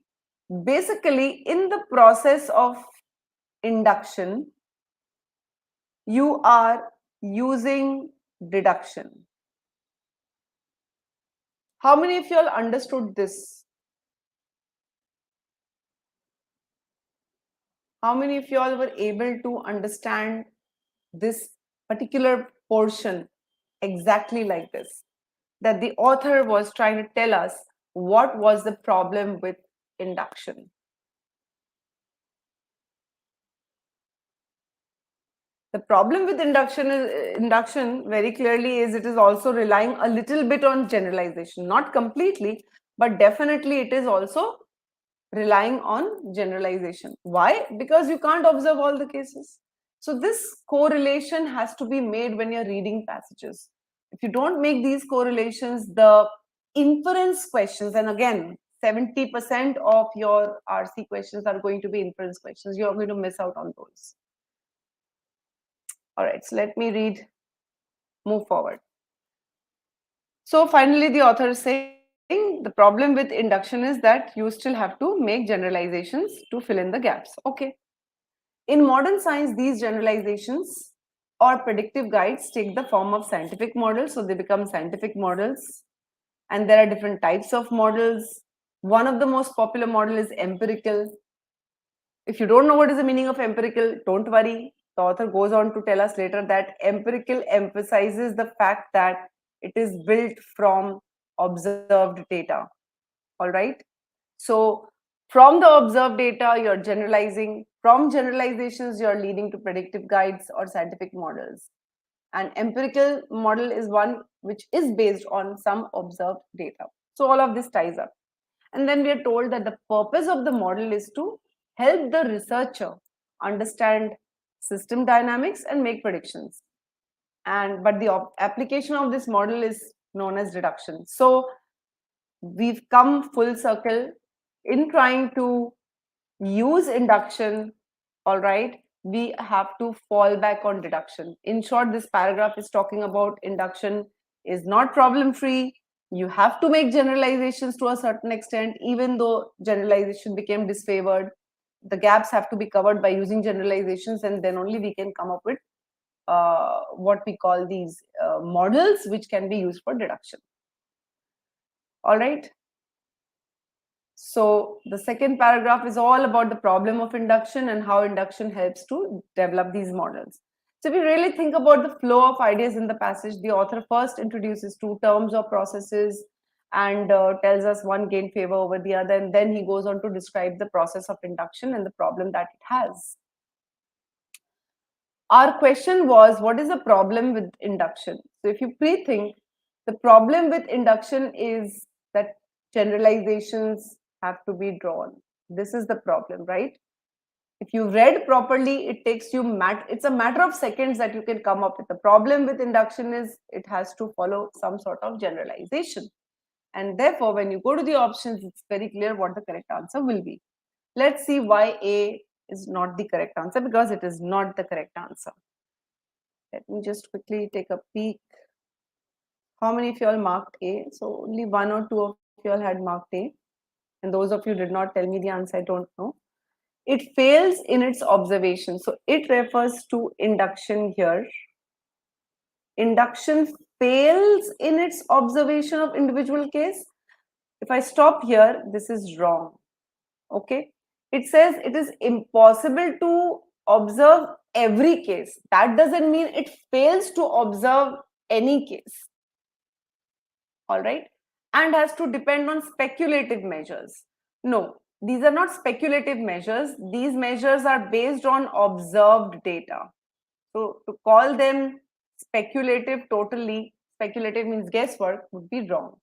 in the process of induction, you are using deduction. How many of you all understood this? How many of you all were able to understand this particular portion exactly like this? That the author was trying to tell us what was the problem with induction. The problem with induction very clearly is it is also relying a little bit on generalization, not completely, but definitely it is also relying on generalization. Why? Because you can't observe all the cases. So this correlation has to be made when you're reading passages. If you don't make these correlations, the inference questions, and again, 70% of your RC questions are going to be inference questions. You're going to miss out on those. All right, so let me move forward. So finally, the author is saying the problem with induction is that you still have to make generalizations to fill in the gaps. Okay. In modern science, these generalizations or predictive guides take the form of scientific models. So they become scientific models. And there are different types of models. One of the most popular model is empirical. If you don't know what is the meaning of empirical, don't worry. The author goes on to tell us later that empirical emphasizes the fact that it is built from observed data. All right. So from the observed data, you're generalizing. From generalizations, you're leading to predictive guides or scientific models. An empirical model is one which is based on some observed data. So all of this ties up. And then we are told that the purpose of the model is to help the researcher understand system dynamics and make predictions. But the application of this model is known as deduction. So we've come full circle in trying to use induction. All right, we have to fall back on deduction. In short, this paragraph is talking about induction is not problem free. You have to make generalizations to a certain extent, even though generalization became disfavored. The gaps have to be covered by using generalizations, and then only we can come up with what we call these models which can be used for deduction. All right. So the second paragraph is all about the problem of induction and how induction helps to develop these models. So if we really think about the flow of ideas in the passage, the author first introduces two terms or processes and tells us one gain favor over the other, and then he goes on to describe the process of induction and the problem that it has. Our question was, what is the problem with induction? So if you pre-think, the problem with induction is that generalizations have to be drawn. This is the problem, right? If you read properly, it takes you it's a matter of seconds that you can come up with. The problem with induction is it has to follow some sort of generalization. And therefore, when you go to the options, it's very clear what the correct answer will be. Let's see why A is not the correct answer, because it is not the correct answer. Let me just quickly take a peek. How many of you all marked A? So only one or two of you all had marked A. And those of you did not tell me the answer, I don't know. It fails in its observation. So it refers to induction here. Induction fails in its observation of individual case. If I stop here, this is wrong. Okay. It says it is impossible to observe every case. That doesn't mean it fails to observe any case. All right. And has to depend on speculative measures. No, these are not speculative measures. These measures are based on observed data. So to call them speculative, totally speculative means guesswork, would be wrong.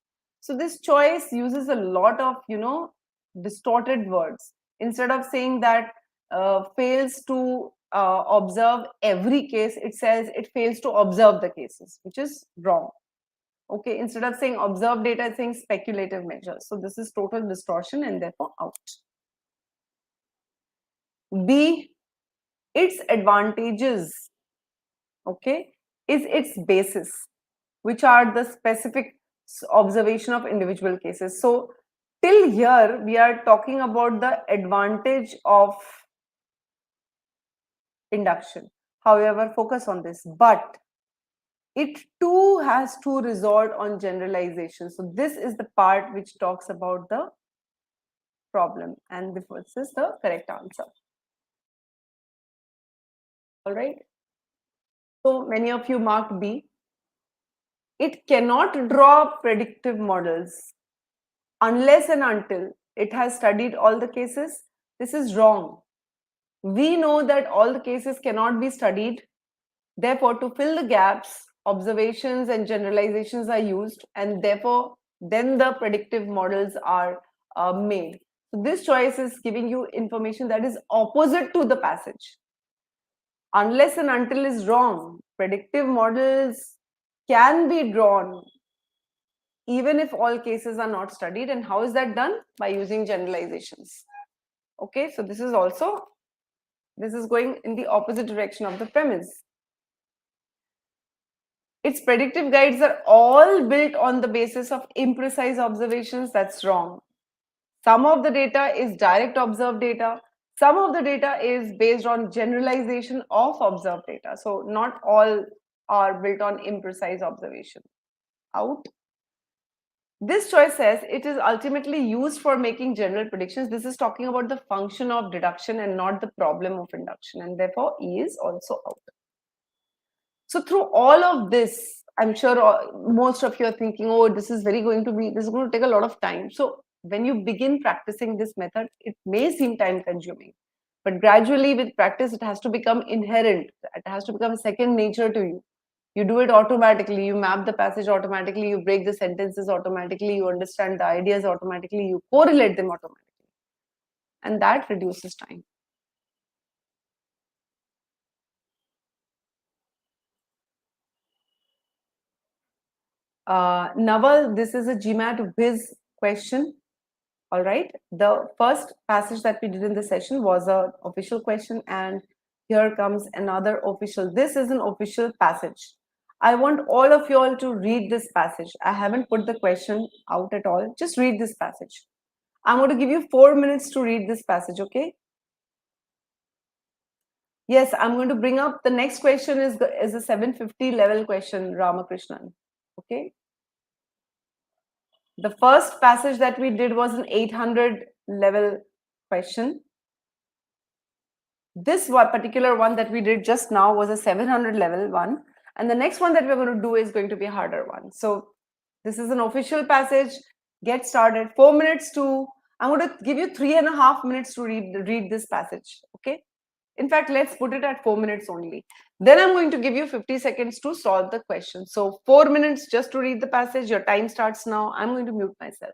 So this choice uses a lot of, distorted words. Instead of saying that fails to observe every case, it says it fails to observe the cases, which is wrong. Okay, instead of saying observed data, it's saying speculative measures. So this is total distortion and therefore out. B, its advantages, okay, is its basis, which are the specific observation of individual cases. So till here, we are talking about the advantage of induction. However, focus on this, but it too has to resort on generalization. So this is the part which talks about the problem, and this is the correct answer. All right. So many of you marked B. It cannot draw predictive models unless and until it has studied all the cases. This is wrong. We know that all the cases cannot be studied. Therefore, to fill the gaps, observations and generalizations are used, and therefore, then the predictive models are made. So this choice is giving you information that is opposite to the passage. Unless and until is wrong. Predictive models can be drawn even if all cases are not studied. And how is that done? By using generalizations. Okay, so this is going in the opposite direction of the premise. its predictive guides are all built on the basis of imprecise observations. That's wrong. Some of the data is direct observed data. Some of the data is based on generalization of observed data. So not all are built on imprecise observation. Out. This choice says it is ultimately used for making general predictions. This is talking about the function of deduction and not the problem of induction, and therefore E is also out. So through all of this, I'm sure most of you are thinking, oh, this is going to take a lot of time. So when you begin practicing this method, it may seem time consuming, but gradually with practice, it has to become inherent. It has to become second nature to you. You do it automatically. You map the passage automatically. You break the sentences automatically. You understand the ideas automatically. You correlate them automatically. And that reduces time. Naval, this is a GMATWhiz question. All right. The first passage that we did in the session was an official question, and here comes another official. This is an official passage. I want all of you all to read this passage. I haven't put the question out at all. Just read this passage. I'm going to give you 4 minutes to read this passage, okay? Yes, I'm going to bring up the next question is a 750 level question, Ramakrishnan. Okay. The first passage that we did was an 800 level question. This particular one that we did just now was a 700 level one. And the next one that we're going to do is going to be a harder one. So this is an official passage. Get started. 4 minutes to, I'm going to give you 3.5 minutes to read this passage. Okay. In fact, let's put it at 4 minutes only. Then I'm going to give you 50 seconds to solve the question. So 4 minutes just to read the passage. Your time starts now. I'm going to mute myself.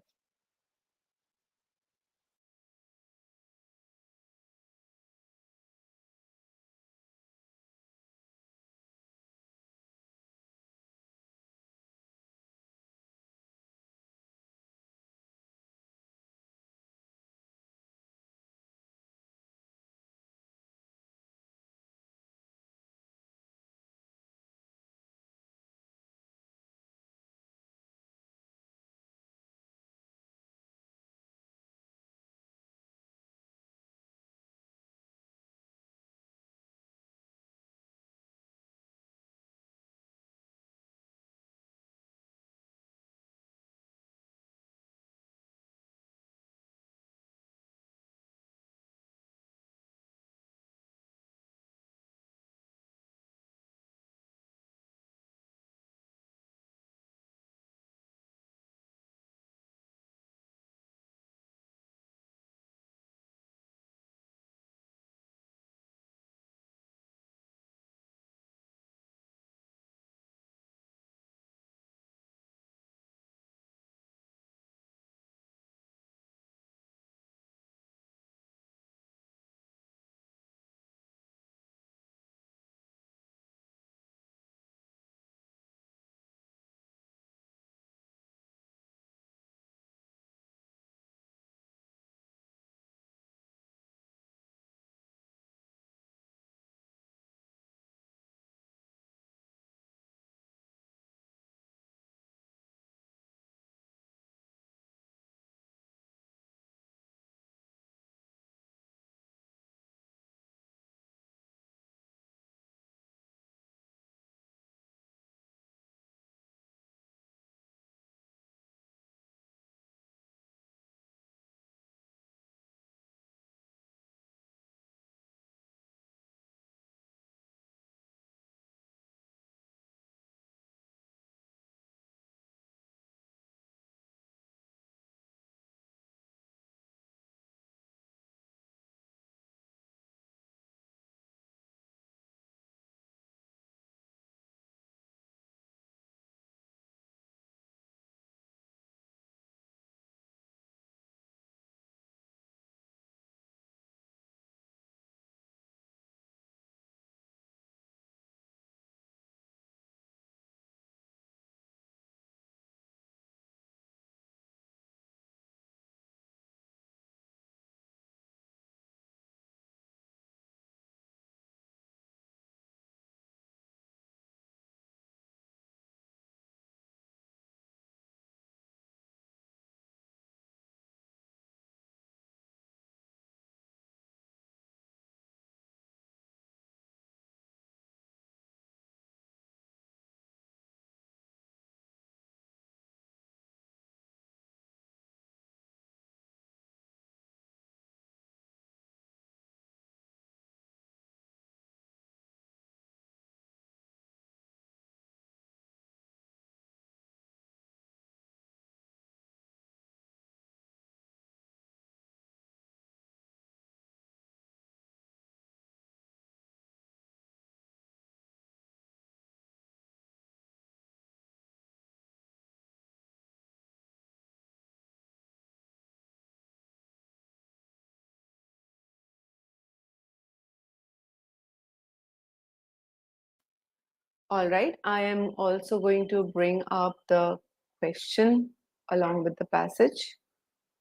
All right, I am also going to bring up the question along with the passage.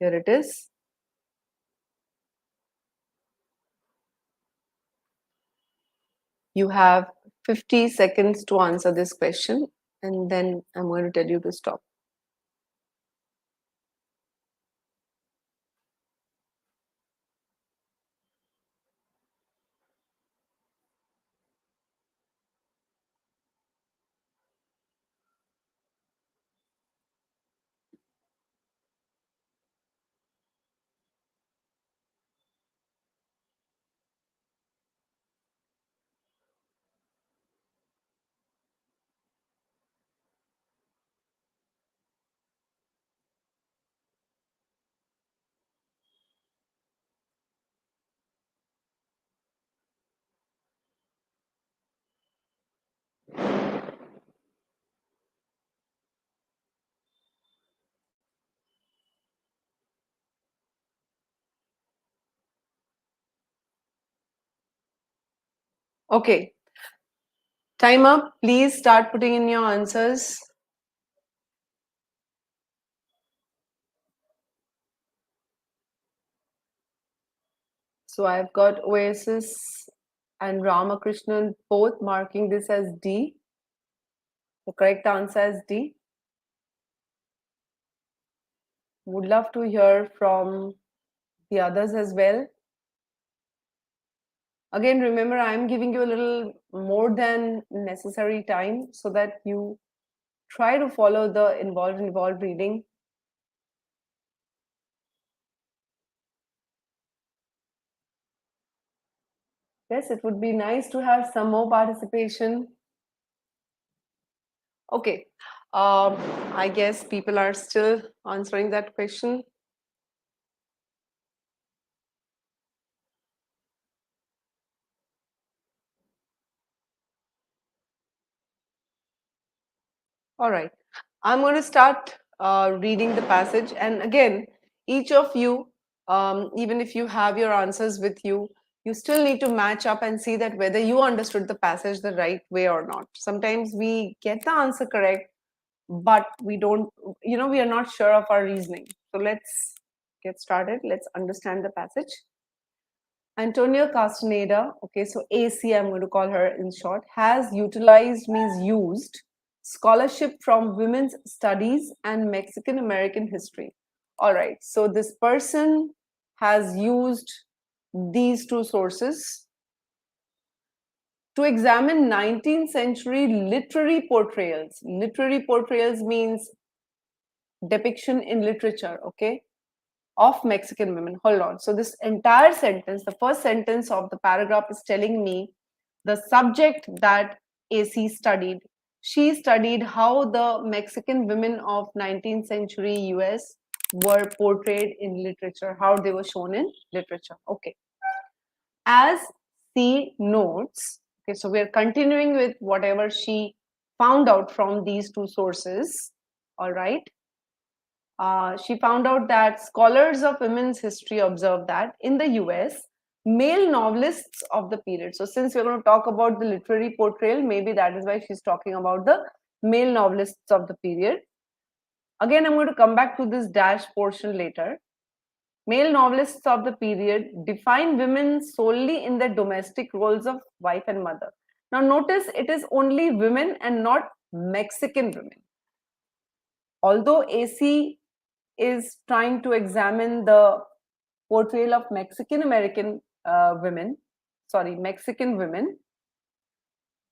Here it is. You have 50 seconds to answer this question, and then I'm going to tell you to stop. Okay, time up. Please start putting in your answers. So I've got Oasis and Ramakrishnan both marking this as D. The correct answer is D. Would love to hear from the others as well. Again, remember, I'm giving you a little more than necessary time so that you try to follow the involved reading. Yes, it would be nice to have some more participation. Okay, I guess people are still answering that question. All right, I'm going to start reading the passage. And again, each of you, even if you have your answers with you, you still need to match up and see that whether you understood the passage the right way or not. Sometimes we get the answer correct, but we don't, we are not sure of our reasoning. So let's get started. Let's understand the passage. Antonio Castaneda, okay, so AC, I'm going to call her in short, has utilized, means used, scholarship from women's studies and Mexican American history. All right, so this person has used these two sources to examine 19th century literary portrayals. Literary portrayals means depiction in literature, okay, of Mexican women. Hold on. So this entire sentence, the first sentence of the paragraph is telling me the subject that AC studied. She studied how the Mexican women of 19th century US were portrayed in literature, how they were shown in literature. Okay. As C notes, okay, so we're continuing with whatever she found out from these two sources. All right. She found out that scholars of women's history observe that in the US, male novelists of the period. So, since we're going to talk about the literary portrayal, maybe that is why she's talking about the male novelists of the period. Again, I'm going to come back to this dash portion later. Male novelists of the period define women solely in their domestic roles of wife and mother. Now, notice it is only women and not Mexican women. Although AC is trying to examine the portrayal of Mexican American Mexican women.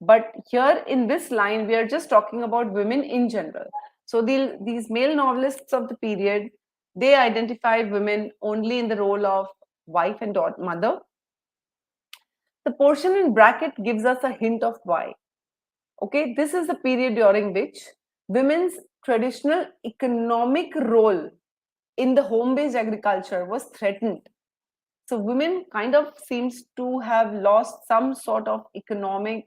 But here in this line, we are just talking about women in general. So these male novelists of the period, they identified women only in the role of wife and mother. The portion in bracket gives us a hint of why. Okay, this is the period during which women's traditional economic role in the home-based agriculture was threatened. So women kind of seems to have lost some sort of economic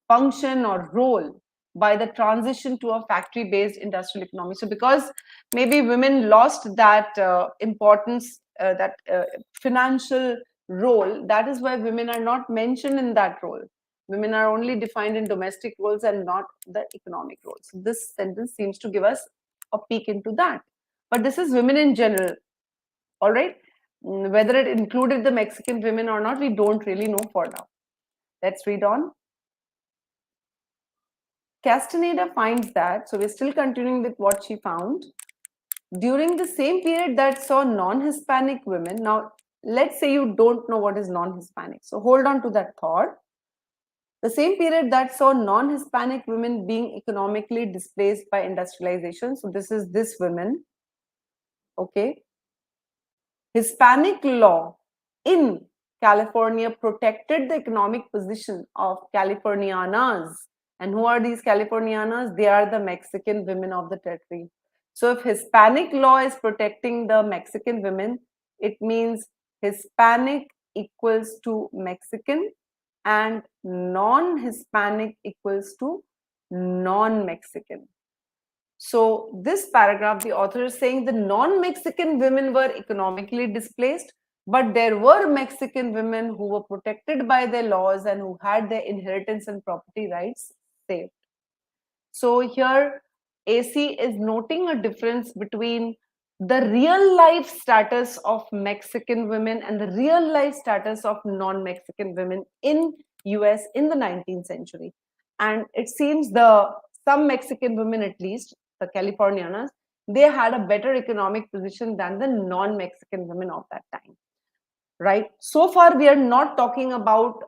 function or role by the transition to a factory-based industrial economy. So because maybe women lost that importance, that financial role, that is why women are not mentioned in that role. Women are only defined in domestic roles and not the economic roles. So this sentence seems to give us a peek into that. But this is women in general, all right? Whether it included the Mexican women or not, we don't really know for now. Let's read on. Castaneda finds that, so we're still continuing with what she found. During the same period that saw non-Hispanic women, now let's say you don't know what is non-Hispanic, so hold on to that thought. The same period that saw non-Hispanic women being economically displaced by industrialization, so this is this women, okay. Hispanic law in California protected the economic position of Californianas. And who are these Californianas? They are the Mexican women of the territory. So if Hispanic law is protecting the Mexican women, it means Hispanic equals to Mexican and non-Hispanic equals to non-Mexican. So this paragraph, the author is saying the non-Mexican women were economically displaced, but there were Mexican women who were protected by their laws and who had their inheritance and property rights saved. So here AC is noting a difference between the real life status of Mexican women and the real life status of non-Mexican women in US in the 19th century. And it seems some Mexican women, at least the Californianas, they had a better economic position than the non-Mexican women of that time. Right. So far, we are not talking about,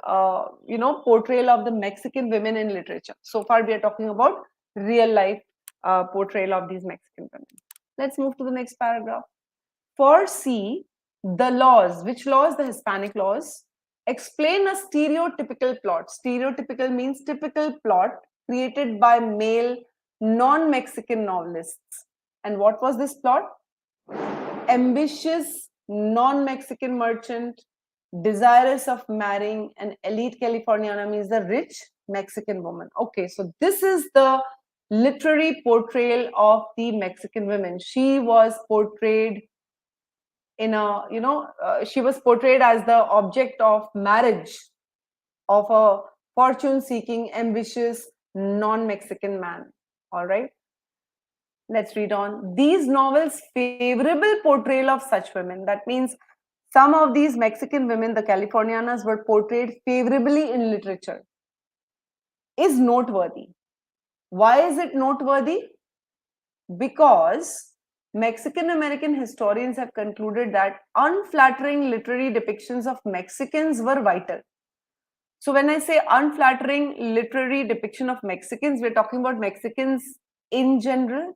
portrayal of the Mexican women in literature. So far, we are talking about real life portrayal of these Mexican women. Let's move to the next paragraph. For C, the laws, which laws? The Hispanic laws, explain a stereotypical plot. Stereotypical means typical plot created by male non-Mexican novelists. And what was this plot? Ambitious non-Mexican merchant, desirous of marrying an elite Californiana, means the rich Mexican woman. Okay, so this is the literary portrayal of the Mexican women. She was portrayed in a, she was portrayed as the object of marriage of a fortune-seeking, ambitious, non-Mexican man. All right. Let's read on. These novels' favorable portrayal of such women. That means some of these Mexican women, the Californianas, were portrayed favorably in literature, is noteworthy. Why is it noteworthy? Because Mexican American historians have concluded that unflattering literary depictions of Mexicans were vital. So when I say unflattering literary depiction of Mexicans, we're talking about Mexicans in general.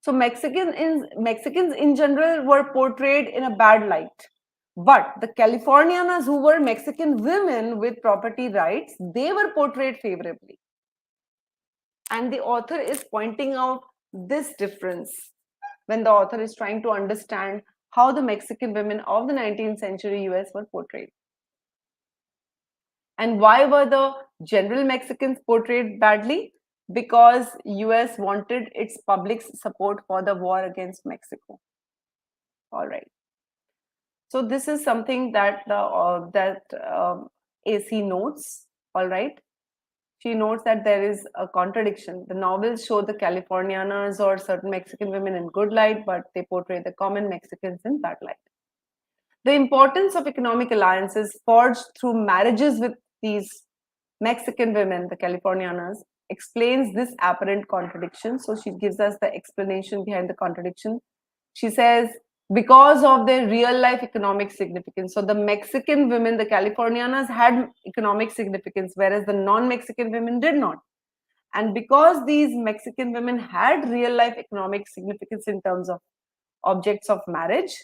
So Mexicans in general were portrayed in a bad light. But the Californianas, who were Mexican women with property rights, they were portrayed favorably. And the author is pointing out this difference when the author is trying to understand how the Mexican women of the 19th century US were portrayed. And why were the general Mexicans portrayed badly? Because US wanted its public's support for the war against Mexico. All right. So this is something that AC notes. All right. She notes that there is a contradiction. The novels show the Californianas or certain Mexican women in good light, but they portray the common Mexicans in bad light. The importance of economic alliances forged through marriages with these Mexican women, the Californianas, explains this apparent contradiction. So she gives us the explanation behind the contradiction. She says, because of their real life economic significance. So the Mexican women, the Californianas, had economic significance, whereas the non-Mexican women did not. And because these Mexican women had real life economic significance in terms of objects of marriage,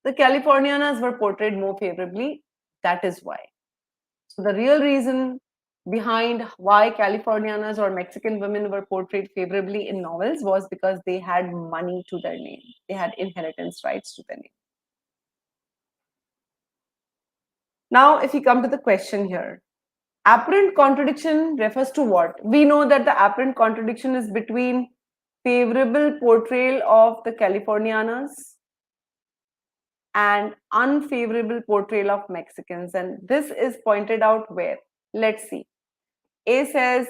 the Californianas were portrayed more favorably. That is why. So the real reason behind why Californianas or Mexican women were portrayed favorably in novels was because they had money to their name. They had inheritance rights to their name. Now, if we come to the question here, apparent contradiction refers to what? We know that the apparent contradiction is between favorable portrayal of the Californianas and unfavorable portrayal of Mexicans. And this is pointed out where? Let's see. A says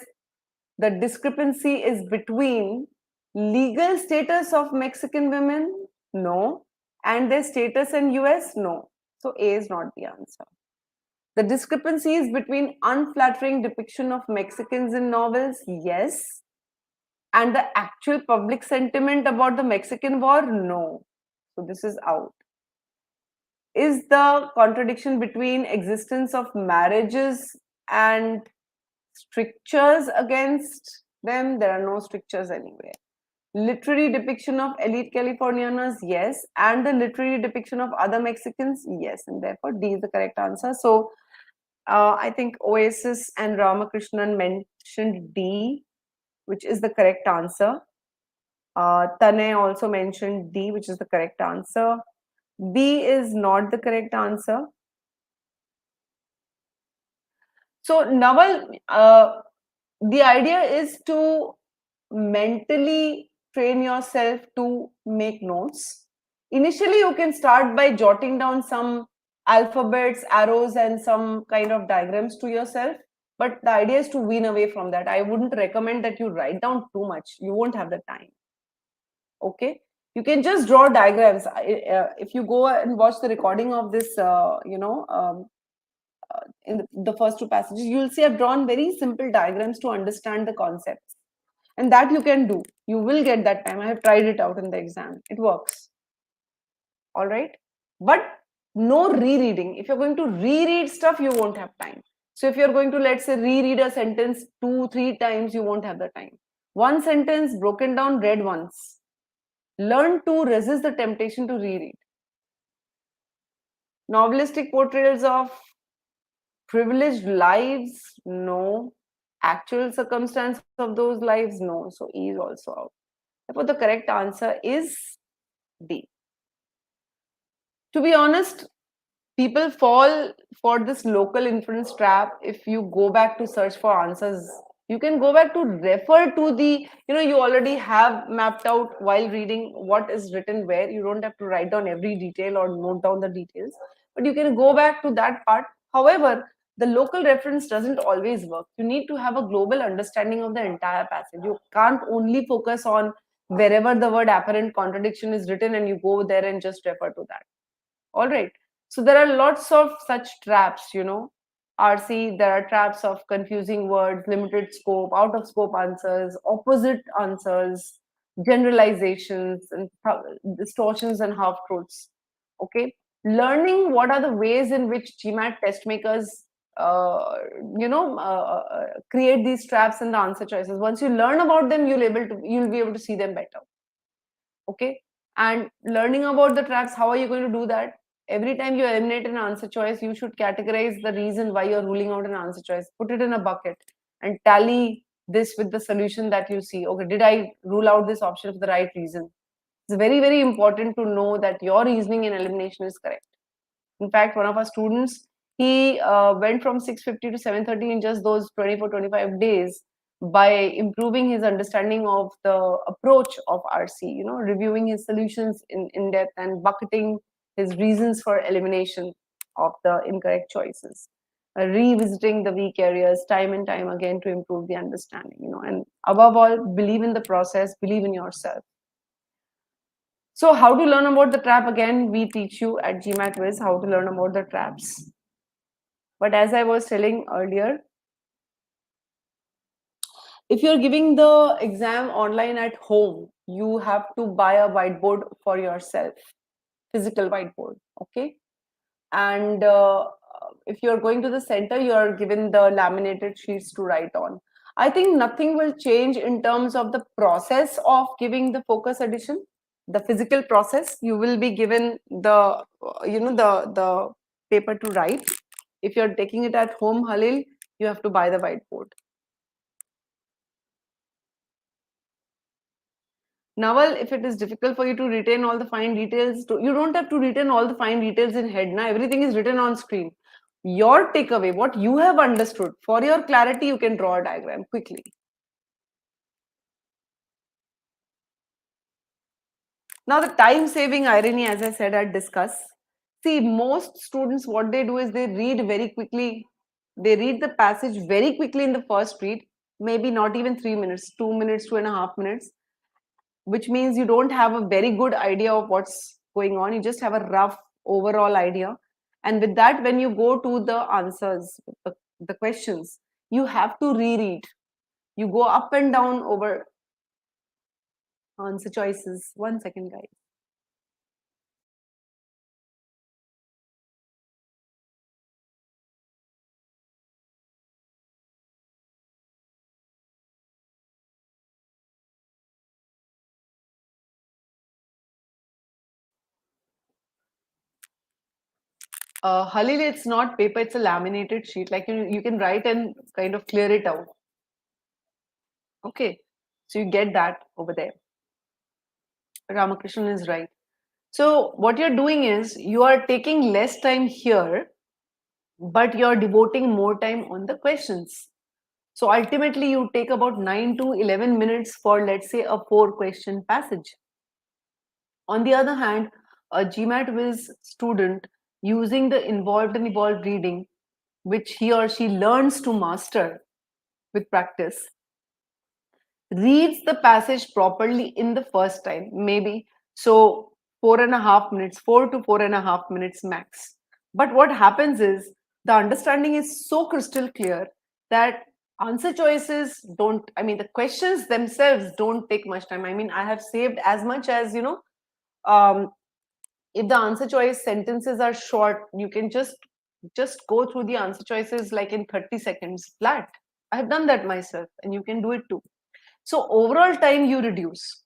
the discrepancy is between legal status of Mexican women, no, and their status in US, no. So A is not the answer. The discrepancy is between unflattering depiction of Mexicans in novels, yes, and the actual public sentiment about the Mexican war, no. So this is out. Is the contradiction between existence of marriages and strictures against them? There are no strictures anywhere. Literary depiction of elite Californianas, yes, and the literary depiction of other Mexicans, yes, and therefore D is the correct answer. So I think Oasis and Ramakrishnan mentioned D, which is the correct answer. Tane also mentioned D, which is the correct answer. B is not the correct answer. So, Naval, the idea is to mentally train yourself to make notes. Initially, you can start by jotting down some alphabets, arrows, and some kind of diagrams to yourself. But the idea is to wean away from that. I wouldn't recommend that you write down too much. You won't have the time. Okay, you can just draw diagrams. If you go and watch the recording of this, in the first two passages, you'll see I've drawn very simple diagrams to understand the concepts. And that you can do. You will get that time. I have tried it out in the exam. It works. All right. But no rereading. If you're going to reread stuff, you won't have time. So if you're going to, let's say, reread a sentence 2-3 times, you won't have the time. One sentence broken down, read once. Learn to resist the temptation to reread. Novelistic portrayals of privileged lives, no. Actual circumstance of those lives, no. So E is also out. Therefore, the correct answer is D. To be honest, people fall for this local inference trap. If you go back to search for answers, you can go back to refer to the, you already have mapped out while reading what is written where. You don't have to write down every detail or note down the details, but you can go back to that part. However, the local reference doesn't always work. You need to have a global understanding of the entire passage. You can't only focus on wherever the word apparent contradiction is written and you go there and just refer to that. All right. So there are lots of such traps, RC, there are traps of confusing words, limited scope, out of scope answers, opposite answers, generalizations, and distortions and half truths. Okay. Learning what are the ways in which GMAT test makers, create these traps and the answer choices. Once you learn about them, you'll be able to see them better. Okay. And learning about the traps, how are you going to do that? Every time you eliminate an answer choice, you should categorize the reason why you're ruling out an answer choice. Put it in a bucket and tally this with the solution that you see. Okay, did I rule out this option for the right reason? It's very, very important to know that your reasoning in elimination is correct. In fact, one of our students, he went from 650 to 730 in just those 24-25 days by improving his understanding of the approach of RC, reviewing his solutions in depth and bucketing his reasons for elimination of the incorrect choices, revisiting the weak areas time and time again to improve the understanding, and above all, believe in the process, believe in yourself. So how to learn about the trap? Again, we teach you at GMATWhiz how to learn about the traps. But as I was telling earlier, if you're giving the exam online at home, you have to buy a whiteboard for yourself, physical whiteboard, okay? And if you're going to the center, you're given the laminated sheets to write on. I think nothing will change in terms of the process of giving the focus edition, the physical process. You will be given the, the paper to write. If you're taking it at home, Halil, you have to buy the whiteboard. Naval, if it is difficult for you to retain all the fine details, you don't have to retain all the fine details in head. Now everything is written on screen. Your takeaway, what you have understood, for your clarity, you can draw a diagram quickly. Now the time-saving irony, as I said, I'd discuss. See, most students, what they do is they read very quickly They read the passage very quickly in the first read, maybe not even 3 minutes, 2 minutes, 2.5 minutes, which means you don't have a very good idea of what's going on. You just have a rough overall idea. And with that, when you go to the answers, the questions, you have to reread. You go up and down over answer choices. 1 second, guys. Halil, it's not paper, it's a laminated sheet. Like you can write and kind of clear it out. Okay. So you get that over there. Ramakrishnan is right. So what you're doing is you are taking less time here, but you're devoting more time on the questions. So ultimately, you take about 9 to 11 minutes for, let's say, a 4 question passage. On the other hand, a GMATWhiz student using the involved and evolved reading, which he or she learns to master with practice, reads the passage properly in the first time, maybe. So 4.5 minutes, 4 to 4.5 minutes max. But what happens is the understanding is so crystal clear that answer choices don't, I mean, the questions themselves don't take much time. I mean, I have saved as much as, um, if the answer choice sentences are short, you can just go through the answer choices like in 30 seconds flat. I have done that myself, and you can do it too. So overall time you reduce.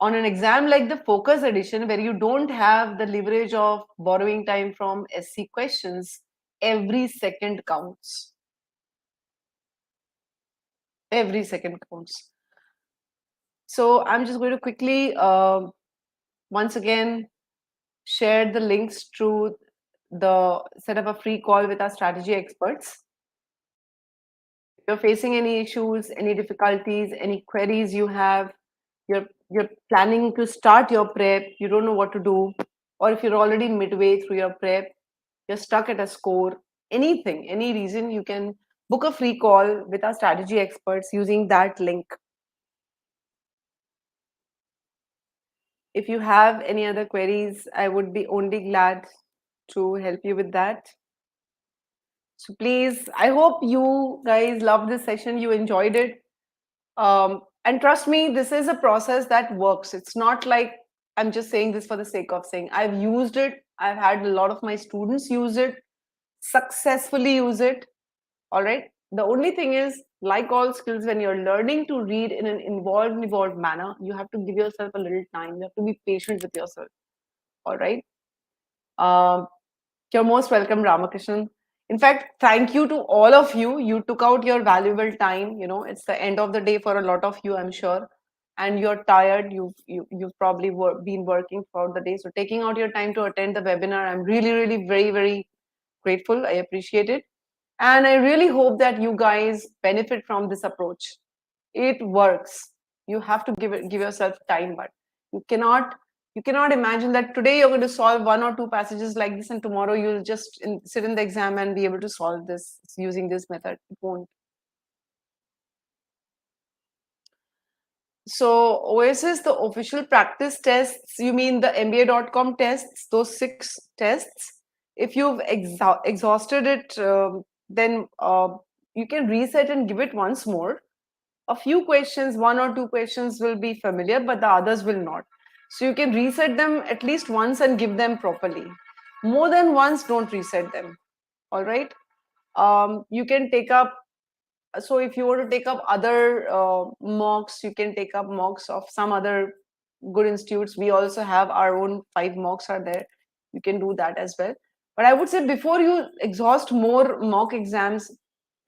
On an exam like the Focus Edition, where you don't have the leverage of borrowing time from SC questions, every second counts. Every second counts. So I'm just going to quickly, once again, share the links to the set up a free call with our strategy experts. If you're facing any issues, any difficulties, any queries you have, you're planning to start your prep, you don't know what to do, or if you're already midway through your prep, you're stuck at a score, anything, any reason, you can book a free call with our strategy experts using that link. If you have any other queries, I would be only glad to help you with that. So please, I hope you guys loved this session, you enjoyed it. And trust me, this is a process that works. It's not like I'm just saying this for the sake of saying. I've used it. I've had a lot of my students use it, successfully use it. All right. The only thing is, like all skills, when you're learning to read in an involved manner, you have to give yourself a little time. You have to be patient with yourself. All right. Um, you're most welcome, Ramakrishnan. In fact, thank you to all of you. You took out your valuable time. You know, it's the end of the day for a lot of you, I'm sure, and you're tired. You've probably been working throughout the day. So taking out your time to attend the webinar, I'm really very grateful. I appreciate it, and I really hope that you guys benefit from this approach. It works. You have to give yourself time, but you cannot you cannot imagine that today you're going to solve 1 or 2 passages like this, and tomorrow you'll just sit in the exam and be able to solve this using this method. It won't. So OSS, the official practice tests, you mean the MBA.com tests, those 6 tests. If you've exhausted it, then you can reset and give it once more. A few questions, 1 or 2 questions will be familiar, but the others will not. So you can reset them at least once and give them properly. More than once, don't reset them. All right. You can take up, so if you want to take up other mocks, you can take up mocks of some other good institutes. We also have our own 5 mocks are there. You can do that as well. But I would say before you exhaust more mock exams,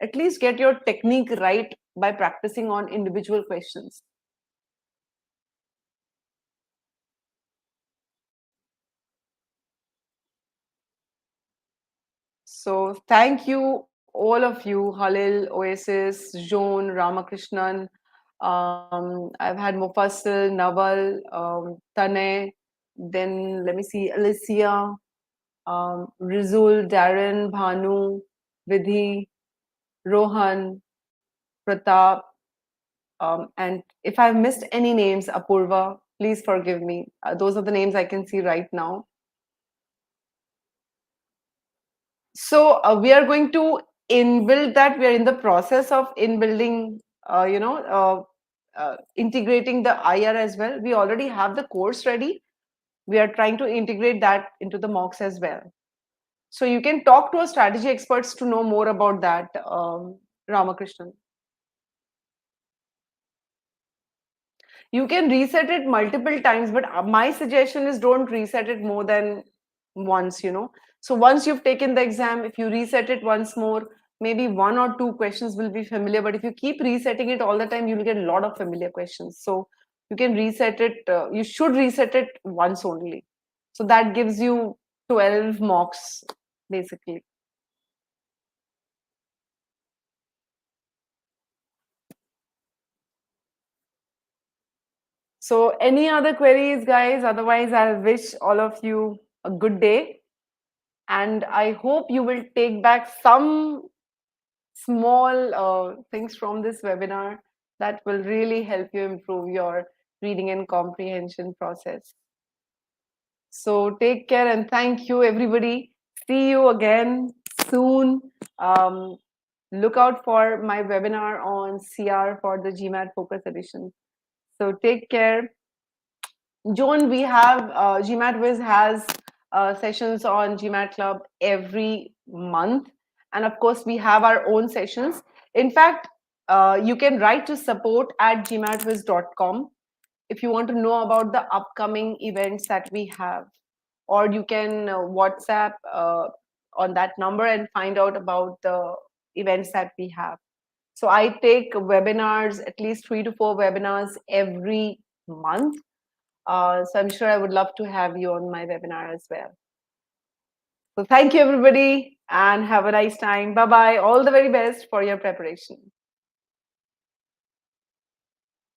at least get your technique right by practicing on individual questions. So thank you, all of you, Halil, Oasis, Joan, Ramakrishnan. I've had Mufassal, Nawal, Tanay, then let me see, Alicia, Rizul, Darren, Bhanu, Vidhi. Rohan, Pratap, and if I've missed any names, Apurva, please forgive me. Those are the names I can see right now. So we are going to inbuild that. We are in the process of inbuilding, integrating the IR as well. We already have the course ready. We are trying to integrate that into the mocks as well. So you can talk to our strategy experts to know more about that, Ramakrishnan. You can reset it multiple times, but my suggestion is don't reset it more than once. So once you've taken the exam, if you reset it once more, maybe one or two questions will be familiar. But if you keep resetting it all the time, you'll get a lot of familiar questions. So you can reset it, you should reset it once only. So that gives you 12 mocks, basically. So, any other queries, guys? Otherwise, I'll wish all of you a good day. And I hope you will take back some small things from this webinar that will really help you improve your reading and comprehension process. So, take care and thank you, everybody. See you again soon. Look out for my webinar on CR for the GMAT Focus Edition. So, take care. Joan, we have GMATWhiz has sessions on GMAT Club every month. And of course, we have our own sessions. In fact, you can write to support@gmatwiz.com if you want to know about the upcoming events that we have. Or you can WhatsApp on that number and find out about the events that we have. So I take webinars, at least 3 to 4 webinars every month. So I'm sure I would love to have you on my webinar as well. So thank you, everybody, and have a nice time. Bye bye. All the very best for your preparation.